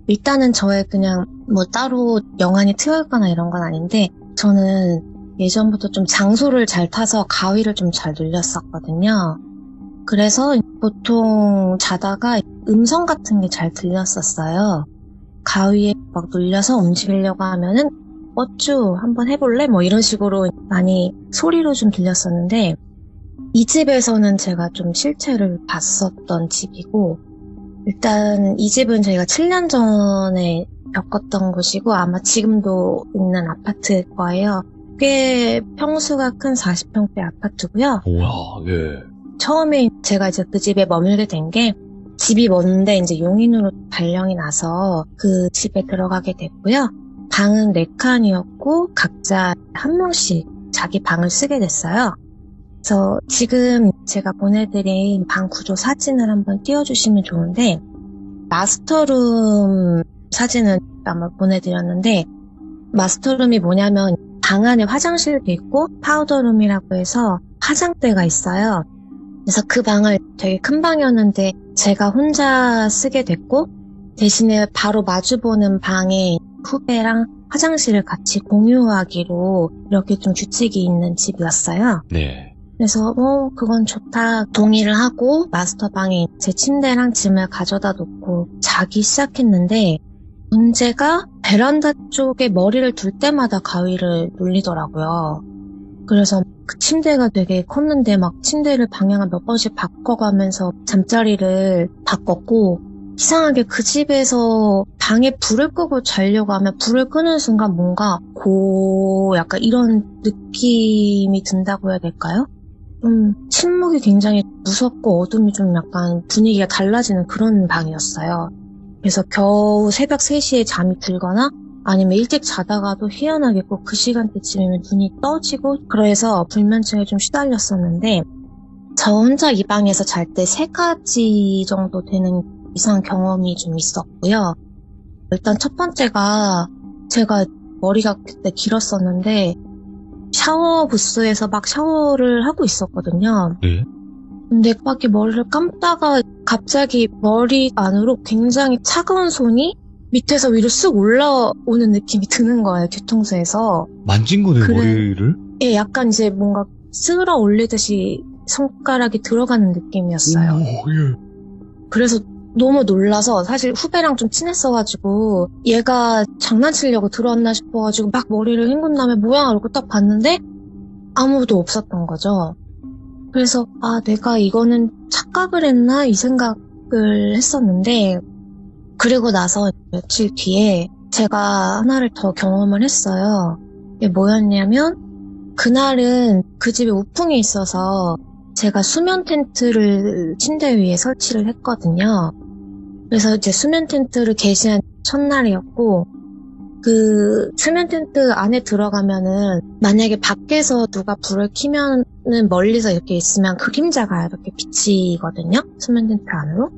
일단은 저의 그냥 뭐 따로 영안이 트여있거나 이런 건 아닌데 저는 예전부터 좀 장소를 잘 타서 가위를 좀 잘 눌렸었거든요. 그래서 보통 자다가 음성 같은 게 잘 들렸었어요. 가위에 막 눌려서 움직이려고 하면은 어쭈 한번 해볼래? 뭐 이런 식으로 많이 소리로 좀 들렸었는데 이 집에서는 제가 좀 실체를 봤었던 집이고 일단 이 집은 저희가 7년 전에 겪었던 곳이고 아마 지금도 있는 아파트일 거예요. 꽤 평수가 큰 40평대 아파트고요. 우와, 예. 처음에 제가 이제 그 집에 머물게 된 게 집이 먼데 이제 용인으로 발령이 나서 그 집에 들어가게 됐고요. 방은 4칸이었고 각자 한 명씩 자기 방을 쓰게 됐어요. 그래서 지금 제가 보내드린 방 구조 사진을 한번 띄워주시면 좋은데 마스터룸 사진을 아마 보내드렸는데 마스터룸이 뭐냐면 방 안에 화장실도 있고 파우더룸이라고 해서 화장대가 있어요. 그래서 그 방을 되게 큰 방이었는데 제가 혼자 쓰게 됐고 대신에 바로 마주보는 방에 후배랑 화장실을 같이 공유하기로 이렇게 좀 규칙이 있는 집이었어요. 네. 그래서 그건 좋다 동의를 하고 마스터방에 제 침대랑 짐을 가져다 놓고 자기 시작했는데 문제가 베란다 쪽에 머리를 둘 때마다 가위를 눌리더라고요. 그래서 그 침대가 되게 컸는데 막 침대를 방향을 몇 번씩 바꿔가면서 잠자리를 바꿨고 이상하게 그 집에서 방에 불을 끄고 자려고 하면 불을 끄는 순간 뭔가 약간 이런 느낌이 든다고 해야 될까요? 침묵이 굉장히 무섭고 어둠이 좀 약간 분위기가 달라지는 그런 방이었어요. 그래서 겨우 새벽 3시에 잠이 들거나 아니면 일찍 자다가도 희한하게 꼭 그 시간대쯤이면 눈이 떠지고 그래서 불면증에 좀 시달렸었는데 저 혼자 이 방에서 잘 때 3가지 정도 되는 이상 경험이 좀 있었고요. 일단 첫 번째가 제가 머리가 그때 길었었는데 샤워 부스에서 막 샤워를 하고 있었거든요. 네. 근데 밖에 머리를 감다가 갑자기 머리 안으로 굉장히 차가운 손이 밑에서 위로 쓱 올라오는 느낌이 드는 거예요, 뒤통수에서. 만진 거네, 머리를? 예, 약간 이제 뭔가 쓸어 올리듯이 손가락이 들어가는 느낌이었어요. 오, 예. 그래서 너무 놀라서 사실 후배랑 좀 친했어가지고 얘가 장난치려고 들어왔나 싶어가지고 막 머리를 헹군 다음에 뭐야? 이러고 딱 봤는데 아무도 없었던 거죠. 그래서 내가 이거는 착각을 했나? 이 생각을 했었는데 그리고 나서 며칠 뒤에 제가 하나를 더 경험을 했어요. 이게 뭐였냐면 그날은 그 집에 우풍이 있어서 제가 수면 텐트를 침대 위에 설치를 했거든요. 그래서 이제 수면 텐트를 게시한 첫날이었고 그 수면 텐트 안에 들어가면은 만약에 밖에서 누가 불을 켜면은 멀리서 이렇게 있으면 그림자가 이렇게 비치거든요. 수면 텐트 안으로.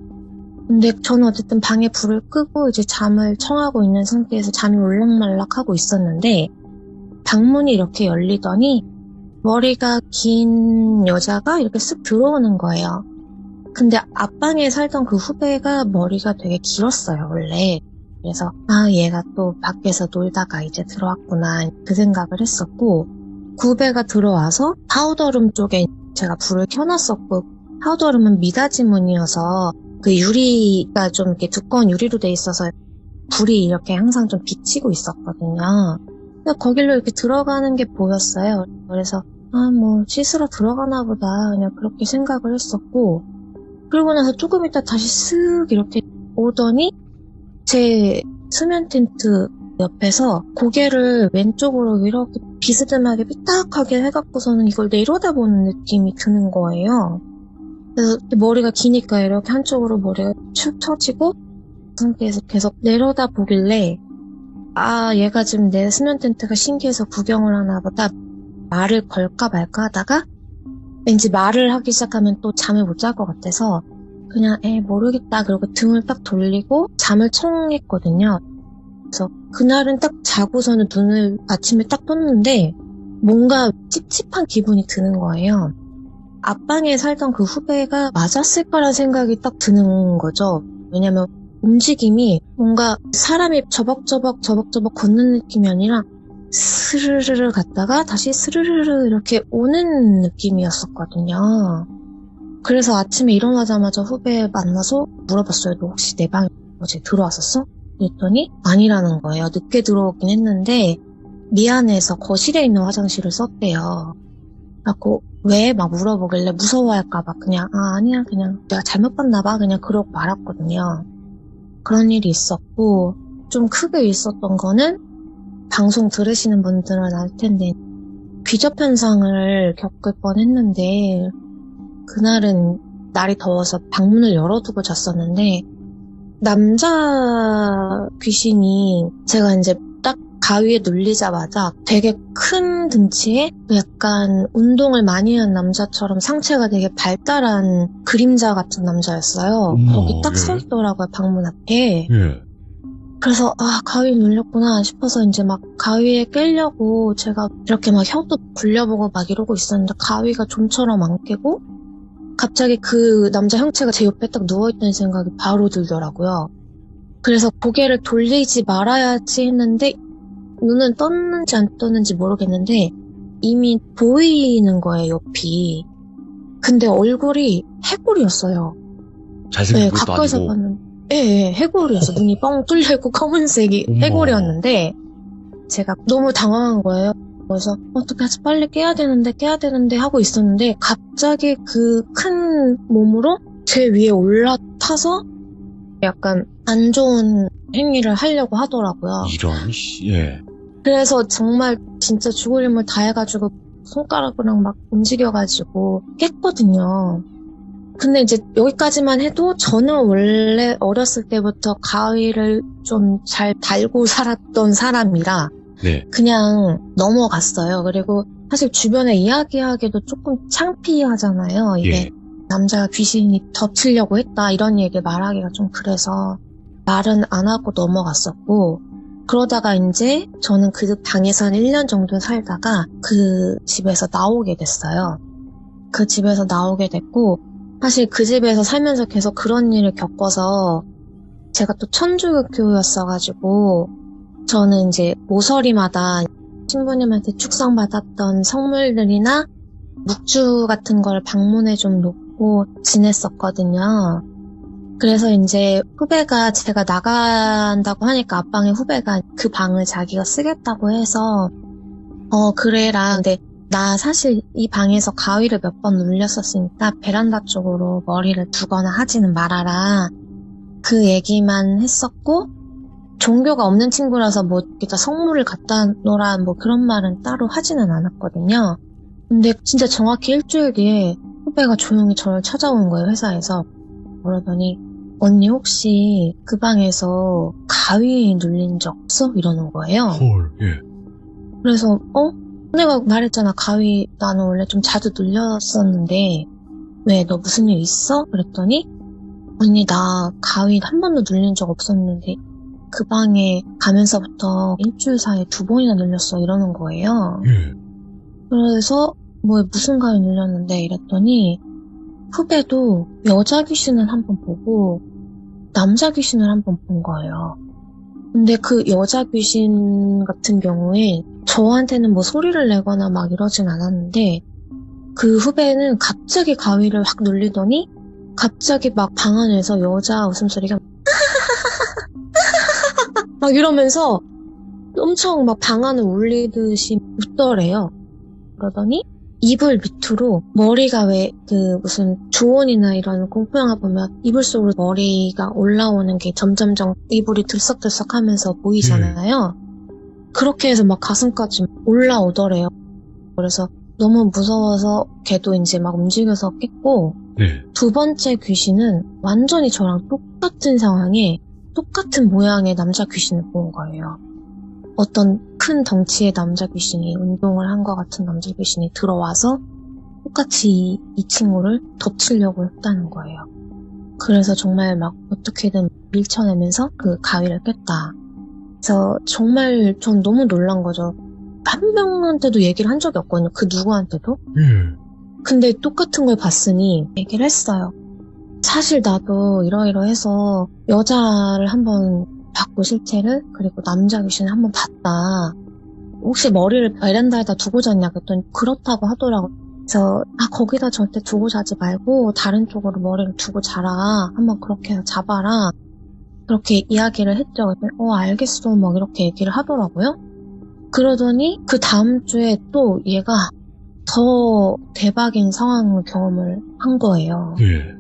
근데 저는 어쨌든 방에 불을 끄고 이제 잠을 청하고 있는 상태에서 잠이 올락말락하고 있었는데 방문이 이렇게 열리더니 머리가 긴 여자가 이렇게 쓱 들어오는 거예요. 근데 앞방에 살던 그 후배가 머리가 되게 길었어요, 원래. 그래서 얘가 또 밖에서 놀다가 이제 들어왔구나 그 생각을 했었고 그 후배가 들어와서 파우더룸 쪽에 제가 불을 켜놨었고 파우더룸은 미닫이 문이어서 그 유리가 좀 이렇게 두꺼운 유리로 돼 있어서 불이 이렇게 항상 좀 비치고 있었거든요. 근데 거길로 이렇게 들어가는 게 보였어요. 그래서 뭐 씻으러 들어가나 보다 그냥 그렇게 생각을 했었고 그러고 나서 조금 있다 다시 쓱 이렇게 오더니 제 수면 텐트 옆에서 고개를 왼쪽으로 이렇게 비스듬하게 삐딱하게 해갖고서는 이걸 내려다보는 느낌이 드는 거예요. 그래서 머리가 기니까 이렇게 한쪽으로 머리가 축 처지고 그 상태에서 계속 내려다보길래 얘가 지금 내 수면 텐트가 신기해서 구경을 하나 보다 말을 걸까 말까 하다가 왠지 말을 하기 시작하면 또 잠을 못 잘 것 같아서 그냥 모르겠다 그러고 등을 딱 돌리고 잠을 청했거든요. 그래서 그날은 딱 자고서는 눈을 아침에 딱 떴는데 뭔가 찝찝한 기분이 드는 거예요. 앞방에 살던 그 후배가 맞았을 거란 생각이 딱 드는 거죠. 왜냐면 움직임이 뭔가 사람이 저벅저벅 걷는 느낌이 아니라 스르르르 갔다가 다시 스르르르 이렇게 오는 느낌이었었거든요. 그래서 아침에 일어나자마자 후배 만나서 물어봤어요. 너 혹시 내 방에 어제 들어왔었어? 그랬더니 아니라는 거예요. 늦게 들어오긴 했는데 미안해서 거실에 있는 화장실을 썼대요. 그래갖고 왜? 막 물어보길래 무서워할까봐 그냥 아니야 그냥 내가 잘못 봤나 봐 그냥 그러고 말았거든요. 그런 일이 있었고 좀 크게 있었던 거는 방송 들으시는 분들은 알 텐데 귀접 현상을 겪을 뻔했는데 그날은 날이 더워서 방문을 열어두고 잤었는데 남자 귀신이 제가 이제 딱 가위에 눌리자마자 되게 큰 등치에 약간 운동을 많이 한 남자처럼 상체가 되게 발달한 그림자 같은 남자였어요. 거기 딱 서 있더라고요, 방문 앞에. 예. 그래서 가위에 눌렸구나 싶어서 이제 막 가위에 깨려고 제가 이렇게 막 혀도 굴려보고 막 이러고 있었는데 가위가 좀처럼 안 깨고 갑자기 그 남자 형체가 제 옆에 딱 누워있다는 생각이 바로 들더라고요. 그래서 고개를 돌리지 말아야지 했는데 눈은 떴는지 안 떴는지 모르겠는데 이미 보이는 거예요, 옆이. 근데 얼굴이 해골이었어요. 잘생긴 것도 가까이서 아니고. 봤는데 예, 해골이었어. 눈이 뻥 뚫려있고 검은색이 어머. 해골이었는데 제가 너무 당황한 거예요. 그래서 어떻게 하지 빨리 깨야 되는데 하고 있었는데 갑자기 그 큰 몸으로 제 위에 올라타서 약간 안 좋은 행위를 하려고 하더라고요. 이런, 예. 그래서 정말 진짜 죽을 힘을 다해가지고 손가락이랑 막 움직여가지고 깼거든요. 근데 이제 여기까지만 해도 저는 원래 어렸을 때부터 가위를 좀 잘 달고 살았던 사람이라 네. 그냥 넘어갔어요. 그리고 사실 주변에 이야기하기도 조금 창피하잖아요. 이게 예. 남자 귀신이 덮치려고 했다 이런 얘기 말하기가 좀 그래서 말은 안 하고 넘어갔었고 그러다가 이제 저는 그 방에서 한 1년 정도 살다가 그 집에서 나오게 됐어요. 그 집에서 나오게 됐고 사실 그 집에서 살면서 계속 그런 일을 겪어서 제가 또 천주교였어가지고 저는 이제 모서리마다 신부님한테 축성받았던 성물들이나 묵주 같은 걸 방문에 좀 놓고 지냈었거든요. 그래서 이제 후배가 제가 나간다고 하니까 앞방에 후배가 그 방을 자기가 쓰겠다고 해서 그래라. 근데 나 사실 이 방에서 가위를 몇 번 눌렸었으니까 베란다 쪽으로 머리를 두거나 하지는 말아라. 그 얘기만 했었고 종교가 없는 친구라서 뭐 진짜 성물을 갖다 놓으라 뭐 그런 말은 따로 하지는 않았거든요. 근데 진짜 정확히 일주일 뒤에 후배가 조용히 저를 찾아온 거예요, 회사에서. 그러더니 언니 혹시 그 방에서 가위에 눌린 적 없어? 이러는 거예요. 헐, 예. 그래서 내가 말했잖아. 가위 나는 원래 좀 자주 눌렸었는데 왜 너 무슨 일 있어? 그랬더니 언니 나 가위 한 번도 눌린 적 없었는데 그 방에 가면서부터 일주일 사이에 2번이나 눌렸어 이러는 거예요. 예. 그래서 뭐 무슨 가위 눌렸는데 이랬더니 후배도 여자 귀신을 한 번 보고 남자 귀신을 한 번 본 거예요. 근데 그 여자 귀신 같은 경우에 저한테는 뭐 소리를 내거나 막 이러진 않았는데 그 후배는 갑자기 가위를 확 눌리더니 갑자기 막 방 안에서 여자 웃음소리가 막 이러면서 엄청 막 방 안을 울리듯이 웃더래요. 그러더니 이불 밑으로 머리가 왜 그 무슨 조언이나 이런 공포영화 보면 이불 속으로 머리가 올라오는 게 점점점 이불이 들썩들썩 하면서 보이잖아요. 그렇게 해서 막 가슴까지 올라오더래요. 그래서 너무 무서워서 걔도 이제 막 움직여서 깼고 네. 두 번째 귀신은 완전히 저랑 똑같은 상황에 똑같은 모양의 남자 귀신을 본 거예요. 어떤 큰 덩치의 남자 귀신이 운동을 한 것 같은 남자 귀신이 들어와서 똑같이 이 친구를 덮치려고 했다는 거예요. 그래서 정말 막 어떻게든 밀쳐내면서 그 가위를 깼다. 그래서 정말 전 너무 놀란 거죠. 한 명한테도 얘기를 한 적이 없거든요. 그 누구한테도. 근데 똑같은 걸 봤으니 얘기를 했어요. 사실 나도 이러이러해서 여자를 한번 봤고 실체를, 그리고 남자 귀신을 한번 봤다. 혹시 머리를 베란다에다 두고 잤냐 그랬더니 그렇다고 하더라고. 그래서 거기다 절대 두고 자지 말고 다른 쪽으로 머리를 두고 자라. 한번 그렇게 해서 잡아라. 그렇게 이야기를 했죠. 그랬더니 알겠어 막 이렇게 얘기를 하더라고요. 그러더니 그 다음 주에 또 얘가 더 대박인 상황을 경험을 한 거예요. 예.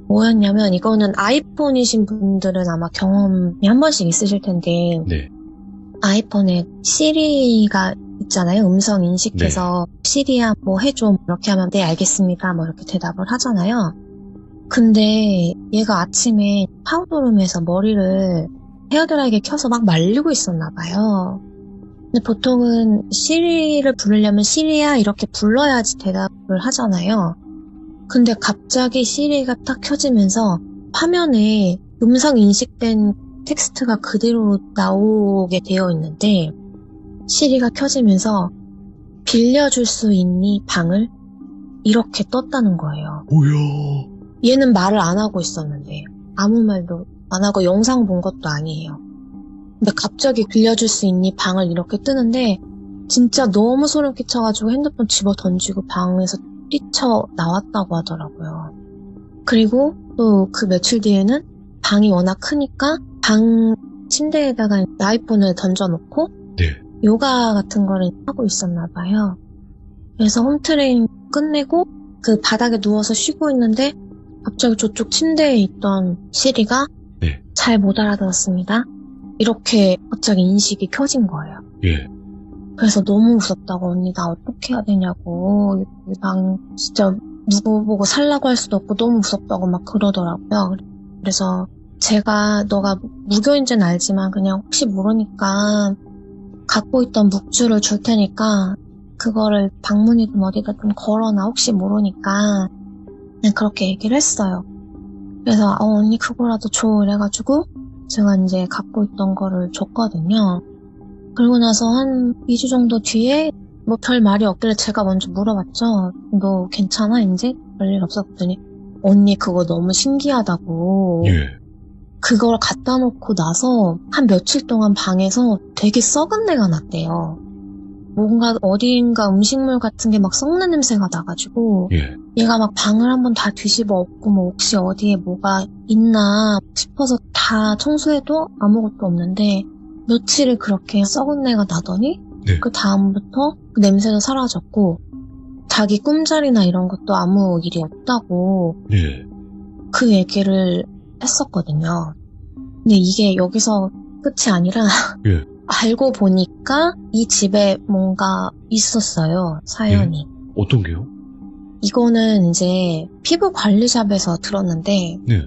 뭐였냐면, 이거는 아이폰이신 분들은 아마 경험이 한 번씩 있으실 텐데, 네. 아이폰에 시리가 있잖아요. 음성 인식해서 시리야 뭐 해줘 이렇게 하면 네 알겠습니다 뭐 이렇게 대답을 하잖아요. 근데 얘가 아침에 파우더룸에서 머리를 헤어드라이기에 켜서 막 말리고 있었나 봐요. 근데 보통은 시리를 부르려면 시리야 이렇게 불러야지 대답을 하잖아요. 근데 갑자기 시리가 딱 켜지면서 화면에 음성 인식된 텍스트가 그대로 나오게 되어 있는데, 시리가 켜지면서 빌려줄 수 있니 방을? 이렇게 떴다는 거예요. 뭐야? 얘는 말을 안 하고 있었는데, 아무 말도 안 하고 영상 본 것도 아니에요. 근데 갑자기 빌려줄 수 있니 방을 이렇게 뜨는데, 진짜 너무 소름 끼쳐가지고 핸드폰 집어 던지고 방에서 뛰쳐 나왔다고 하더라고요. 그리고 또 그 며칠 뒤에는 방이 워낙 크니까 방 침대에다가 아이폰을 던져놓고 네. 요가 같은 거를 하고 있었나 봐요. 그래서 홈트레이닝 끝내고 그 바닥에 누워서 쉬고 있는데 갑자기 저쪽 침대에 있던 시리가 네. 잘 못 알아들었습니다. 이렇게 갑자기 인식이 켜진 거예요. 예. 그래서 너무 무섭다고, 언니 나 어떻게 해야 되냐고, 이 방 진짜 누구 보고 살라고 할 수도 없고 너무 무섭다고 막 그러더라고요. 그래서 제가 너가 무교인지는 알지만 그냥 혹시 모르니까 갖고 있던 묵주를 줄 테니까 그거를 방문이든 어디다든 걸어놔, 혹시 모르니까. 그냥 그렇게 얘기를 했어요. 그래서 언니 그거라도 줘 이래가지고 제가 이제 갖고 있던 거를 줬거든요. 그리고 나서 한 2주 정도 뒤에 뭐 별 말이 없길래 제가 먼저 물어봤죠. 너 괜찮아 이제? 별일 없었더니 언니 그거 너무 신기하다고. 예. 그걸 갖다 놓고 나서 한 며칠 동안 방에서 되게 썩은 내가 났대요. 뭔가 어딘가 음식물 같은 게 막 썩는 냄새가 나가지고 예. 얘가 막 방을 한번 다 뒤집어 엎고 뭐 혹시 어디에 뭐가 있나 싶어서 다 청소해도 아무것도 없는데 며칠을 그렇게 썩은 내가 나더니 네. 그 다음부터 그 냄새도 사라졌고 자기 꿈자리나 이런 것도 아무 일이 없다고 예. 그 얘기를 했었거든요. 근데 이게 여기서 끝이 아니라 예. 알고 보니까 이 집에 뭔가 있었어요, 사연이. 어떤 게요? 이거는 이제 피부 관리샵에서 들었는데 네.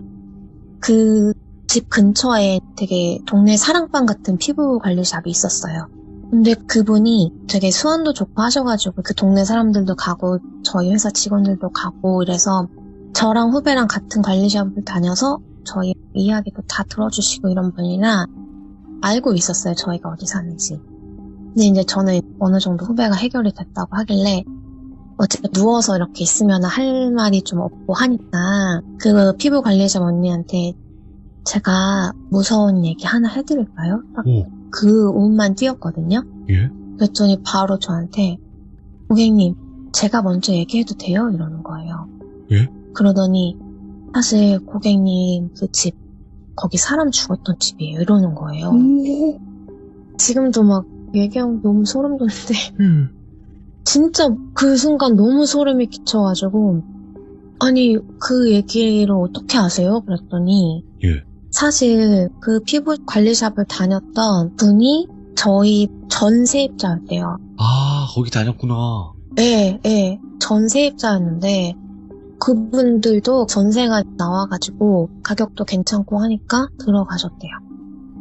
그 집 근처에 되게 동네 사랑방 같은 피부 관리샵이 있었어요. 근데 그분이 되게 수완도 좋고 하셔가지고 그 동네 사람들도 가고 저희 회사 직원들도 가고 이래서 저랑 후배랑 같은 관리샵을 다녀서 저희 이야기도 다 들어주시고 이런 분이라 알고 있었어요, 저희가 어디 사는지. 근데 이제 저는 어느 정도 후배가 해결이 됐다고 하길래 어쨌든 누워서 이렇게 있으면 할 말이 좀 없고 하니까 그 피부 관리샵 언니한테 제가 무서운 얘기 하나 해드릴까요? 딱 그 옷만 띄었거든요. 예. 그랬더니 바로 저한테 고객님 제가 먼저 얘기해도 돼요? 이러는 거예요. 예? 그러더니 사실 고객님 그 집 거기 사람 죽었던 집이에요. 이러는 거예요. 지금도 막 얘기하면 너무 소름 돋는데 진짜 그 순간 너무 소름이 끼쳐가지고 아니 그 얘기를 어떻게 아세요? 그랬더니 예. 사실 그 피부 관리샵을 다녔던 분이 저희 전 세입자였대요. 아, 거기 다녔구나. 네. 전 세입자였는데 그분들도 전세가 나와가지고 가격도 괜찮고 하니까 들어가셨대요.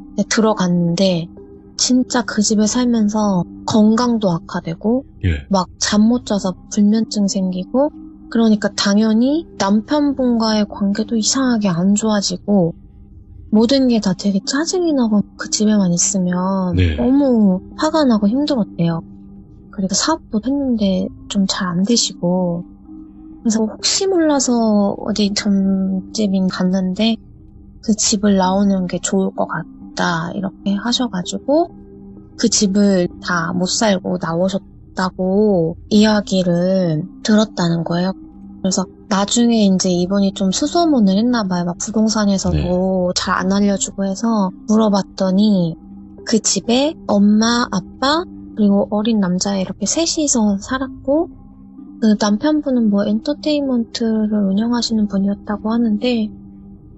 근데 들어갔는데 진짜 그 집에 살면서 건강도 악화되고 예. 막 잠 못 자서 불면증 생기고 그러니까 당연히 남편분과의 관계도 이상하게 안 좋아지고 모든 게 다 되게 짜증이 나고 그 집에만 있으면 네. 너무 화가 나고 힘들었대요. 그리고 사업도 했는데 좀 잘 안 되시고 그래서 혹시 몰라서 어디 점집인 갔는데 그 집을 나오는 게 좋을 것 같다 이렇게 하셔가지고 그 집을 다 못 살고 나오셨다고 이야기를 들었다는 거예요. 그래서 나중에 이제 이분이 좀 수소문을 했나 봐요. 막 부동산에서도 잘 안 알려주고 해서 물어봤더니 그 집에 엄마, 아빠 그리고 어린 남자 이렇게 셋이서 살았고 그 남편분은 뭐 엔터테인먼트를 운영하시는 분이었다고 하는데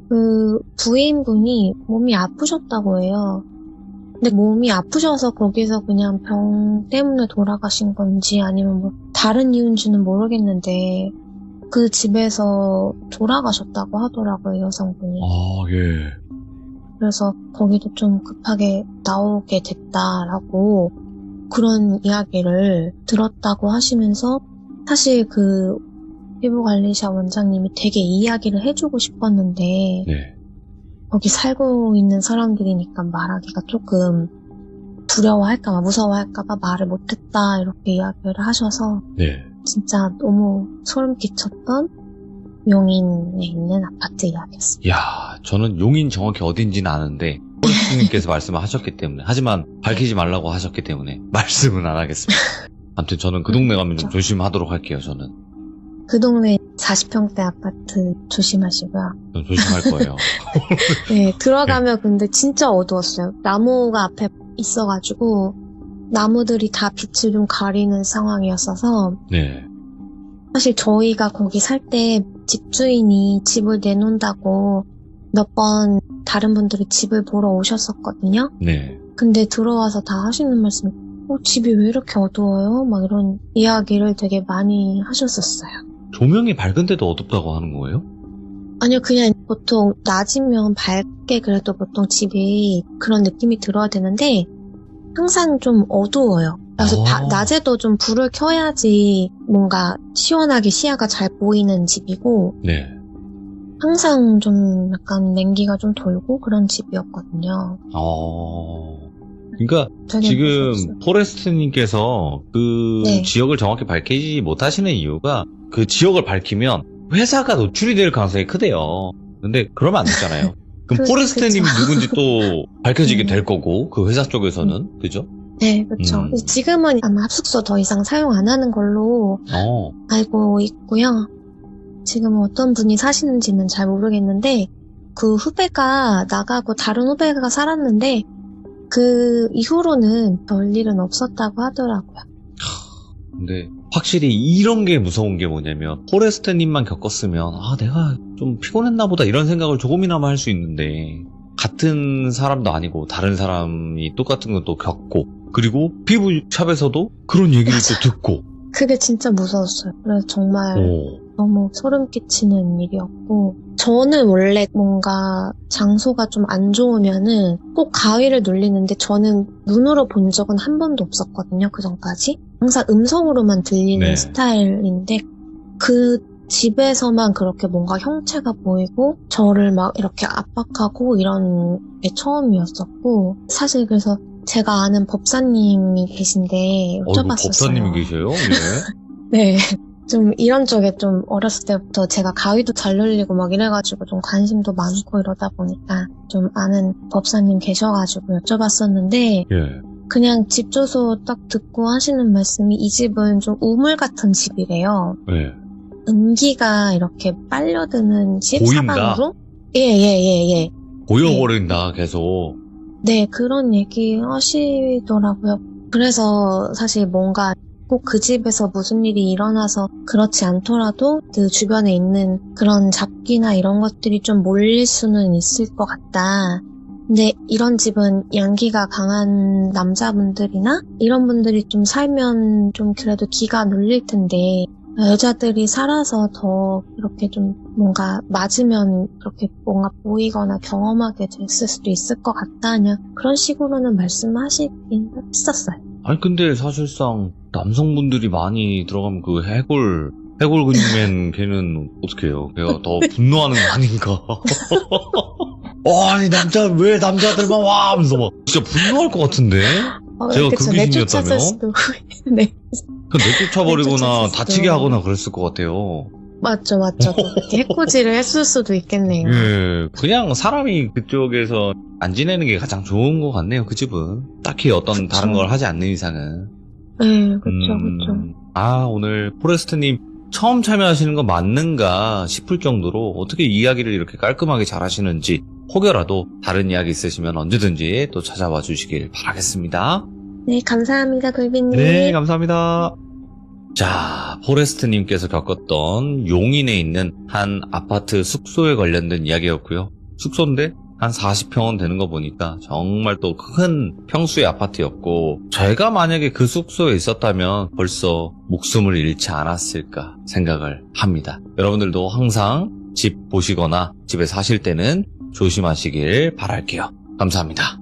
그 부인분이 몸이 아프셨다고 해요. 근데 몸이 아프셔서 거기서 그냥 병 때문에 돌아가신 건지 아니면 뭐 다른 이유인지는 모르겠는데 그 집에서 돌아가셨다고 하더라고요, 여성분이. 아, 예. 그래서 거기도 좀 급하게 나오게 됐다라고 그런 이야기를 들었다고 하시면서 사실 그 피부관리사 원장님이 되게 이야기를 해주고 싶었는데 네. 거기 살고 있는 사람들이니까 말하기가 조금 두려워할까봐 무서워할까봐 말을 못했다 이렇게 이야기를 하셔서 네. 진짜 너무 소름 끼쳤던 용인에 있는 아파트 이야기였습니다. 야, 저는 용인 정확히 어딘지는 아는데 포레스트님께서 말씀하셨기 때문에 하지만 밝히지 말라고 하셨기 때문에 말씀은 안 하겠습니다. 아무튼 저는 그 동네 가면 좀 조심하도록 할게요. 저는 그 동네 40평대 아파트 조심하시고요. 좀 조심할 거예요. 네, 들어가면 근데 진짜 어두웠어요. 나무가 앞에 있어가지고 나무들이 다 빛을 좀 가리는 상황이었어서 네. 사실 저희가 거기 살 때 집주인이 집을 내놓는다고 몇 번 다른 분들이 집을 보러 오셨었거든요. 네. 근데 들어와서 다 하시는 말씀이 집이 왜 이렇게 어두워요? 막 이런 이야기를 되게 많이 하셨었어요. 조명이 밝은데도 어둡다고 하는 거예요? 아니요, 그냥 보통 낮이면 밝게 그래도 보통 집이 그런 느낌이 들어야 되는데 항상 좀 어두워요. 그래서 낮에도 좀 불을 켜야지 뭔가 시원하게 시야가 잘 보이는 집이고 네. 항상 좀 약간 냉기가 좀 돌고 그런 집이었거든요. 그러니까 되게 지금 무서웠어요. 포레스트님께서 그 네. 지역을 정확히 밝히지 못하시는 이유가 그 지역을 밝히면 회사가 노출이 될 가능성이 크대요. 근데 그러면 안 되잖아요. 그럼 포레스트님이 누군지 또 밝혀지게 될 거고 그 회사 쪽에서는 그죠? 네, 그렇죠. 지금은 아마 합숙소 더 이상 사용 안 하는 걸로 알고 있고요. 지금 어떤 분이 사시는지는 잘 모르겠는데 그 후배가 나가고 다른 후배가 살았는데 그 이후로는 별일은 없었다고 하더라고요. 근데 확실히 이런 게 무서운 게 뭐냐면 포레스트님만 겪었으면 내가 좀 피곤했나 보다 이런 생각을 조금이나마 할 수 있는데 같은 사람도 아니고 다른 사람이 똑같은 것도 겪고 그리고 피부샵에서도 그런 얘기를 또 듣고 그게 진짜 무서웠어요. 그래서 정말 너무 소름 끼치는 일이었고 저는 원래 뭔가 장소가 좀 안 좋으면은 꼭 가위를 눌리는데 저는 눈으로 본 적은 한 번도 없었거든요. 그 전까지. 항상 음성으로만 들리는 스타일인데 그 집에서만 그렇게 뭔가 형체가 보이고 저를 막 이렇게 압박하고 이런 게 처음이었었고 사실 그래서 제가 아는 법사님이 계신데 여쭤봤었어요. 법사님이 계셔요? 네. 좀 이런 쪽에 좀 어렸을 때부터 제가 가위도 잘 눌리고 막 이래가지고 좀 관심도 많고 이러다 보니까 좀 아는 법사님 계셔가지고 여쭤봤었는데 그냥 집 주소 딱 듣고 하시는 말씀이 이 집은 좀 우물 같은 집이래요. 음기가 이렇게 빨려드는 집 보인다? 사방으로? 예. 보여버린다 계속. 네, 그런 얘기 하시더라고요. 그래서 사실 뭔가 꼭 그 집에서 무슨 일이 일어나서 그렇지 않더라도 그 주변에 있는 그런 잡기나 이런 것들이 좀 몰릴 수는 있을 것 같다. 근데 이런 집은 양기가 강한 남자분들이나 이런 분들이 좀 살면 좀 그래도 기가 눌릴 텐데 여자들이 살아서 더 이렇게 좀 뭔가 맞으면 그렇게 뭔가 보이거나 경험하게 됐을 수도 있을 것 같다. 그냥 그런 식으로는 말씀하시긴 했었어요. 아니 근데 사실상 남성분들이 많이 들어가면 그 해골 근육맨 걔는 어떻게 해요? 걔가 더 분노하는 거 아닌가? 아니 왜 남자들만 와 하면서 막 진짜 분노할 것 같은데? 제가 그 귀신이었다면? 네. 내쫓아버리거나 다치게 하거나 그랬을 것 같아요. 맞죠. 또 그렇게 해코지를 했을 수도 있겠네요. 예, 그냥 사람이 그쪽에서 안 지내는 게 가장 좋은 것 같네요, 그 집은. 딱히 어떤 그쵸. 다른 걸 하지 않는 이상은. 네, 그쵸. 아, 오늘 포레스트님 처음 참여하시는 거 맞는가 싶을 정도로 어떻게 이야기를 이렇게 깔끔하게 잘 하시는지, 혹여라도 다른 이야기 있으시면 언제든지 또 찾아와 주시길 바라겠습니다. 네, 감사합니다, 돌비님. 네, 감사합니다. 자, 포레스트님께서 겪었던 용인에 있는 한 아파트 숙소에 관련된 이야기였고요. 숙소인데 한 40평은 되는 거 보니까 정말 또 큰 평수의 아파트였고, 제가 만약에 그 숙소에 있었다면 벌써 목숨을 잃지 않았을까 생각을 합니다. 여러분들도 항상 집 보시거나 집에 사실 때는 조심하시길 바랄게요. 감사합니다.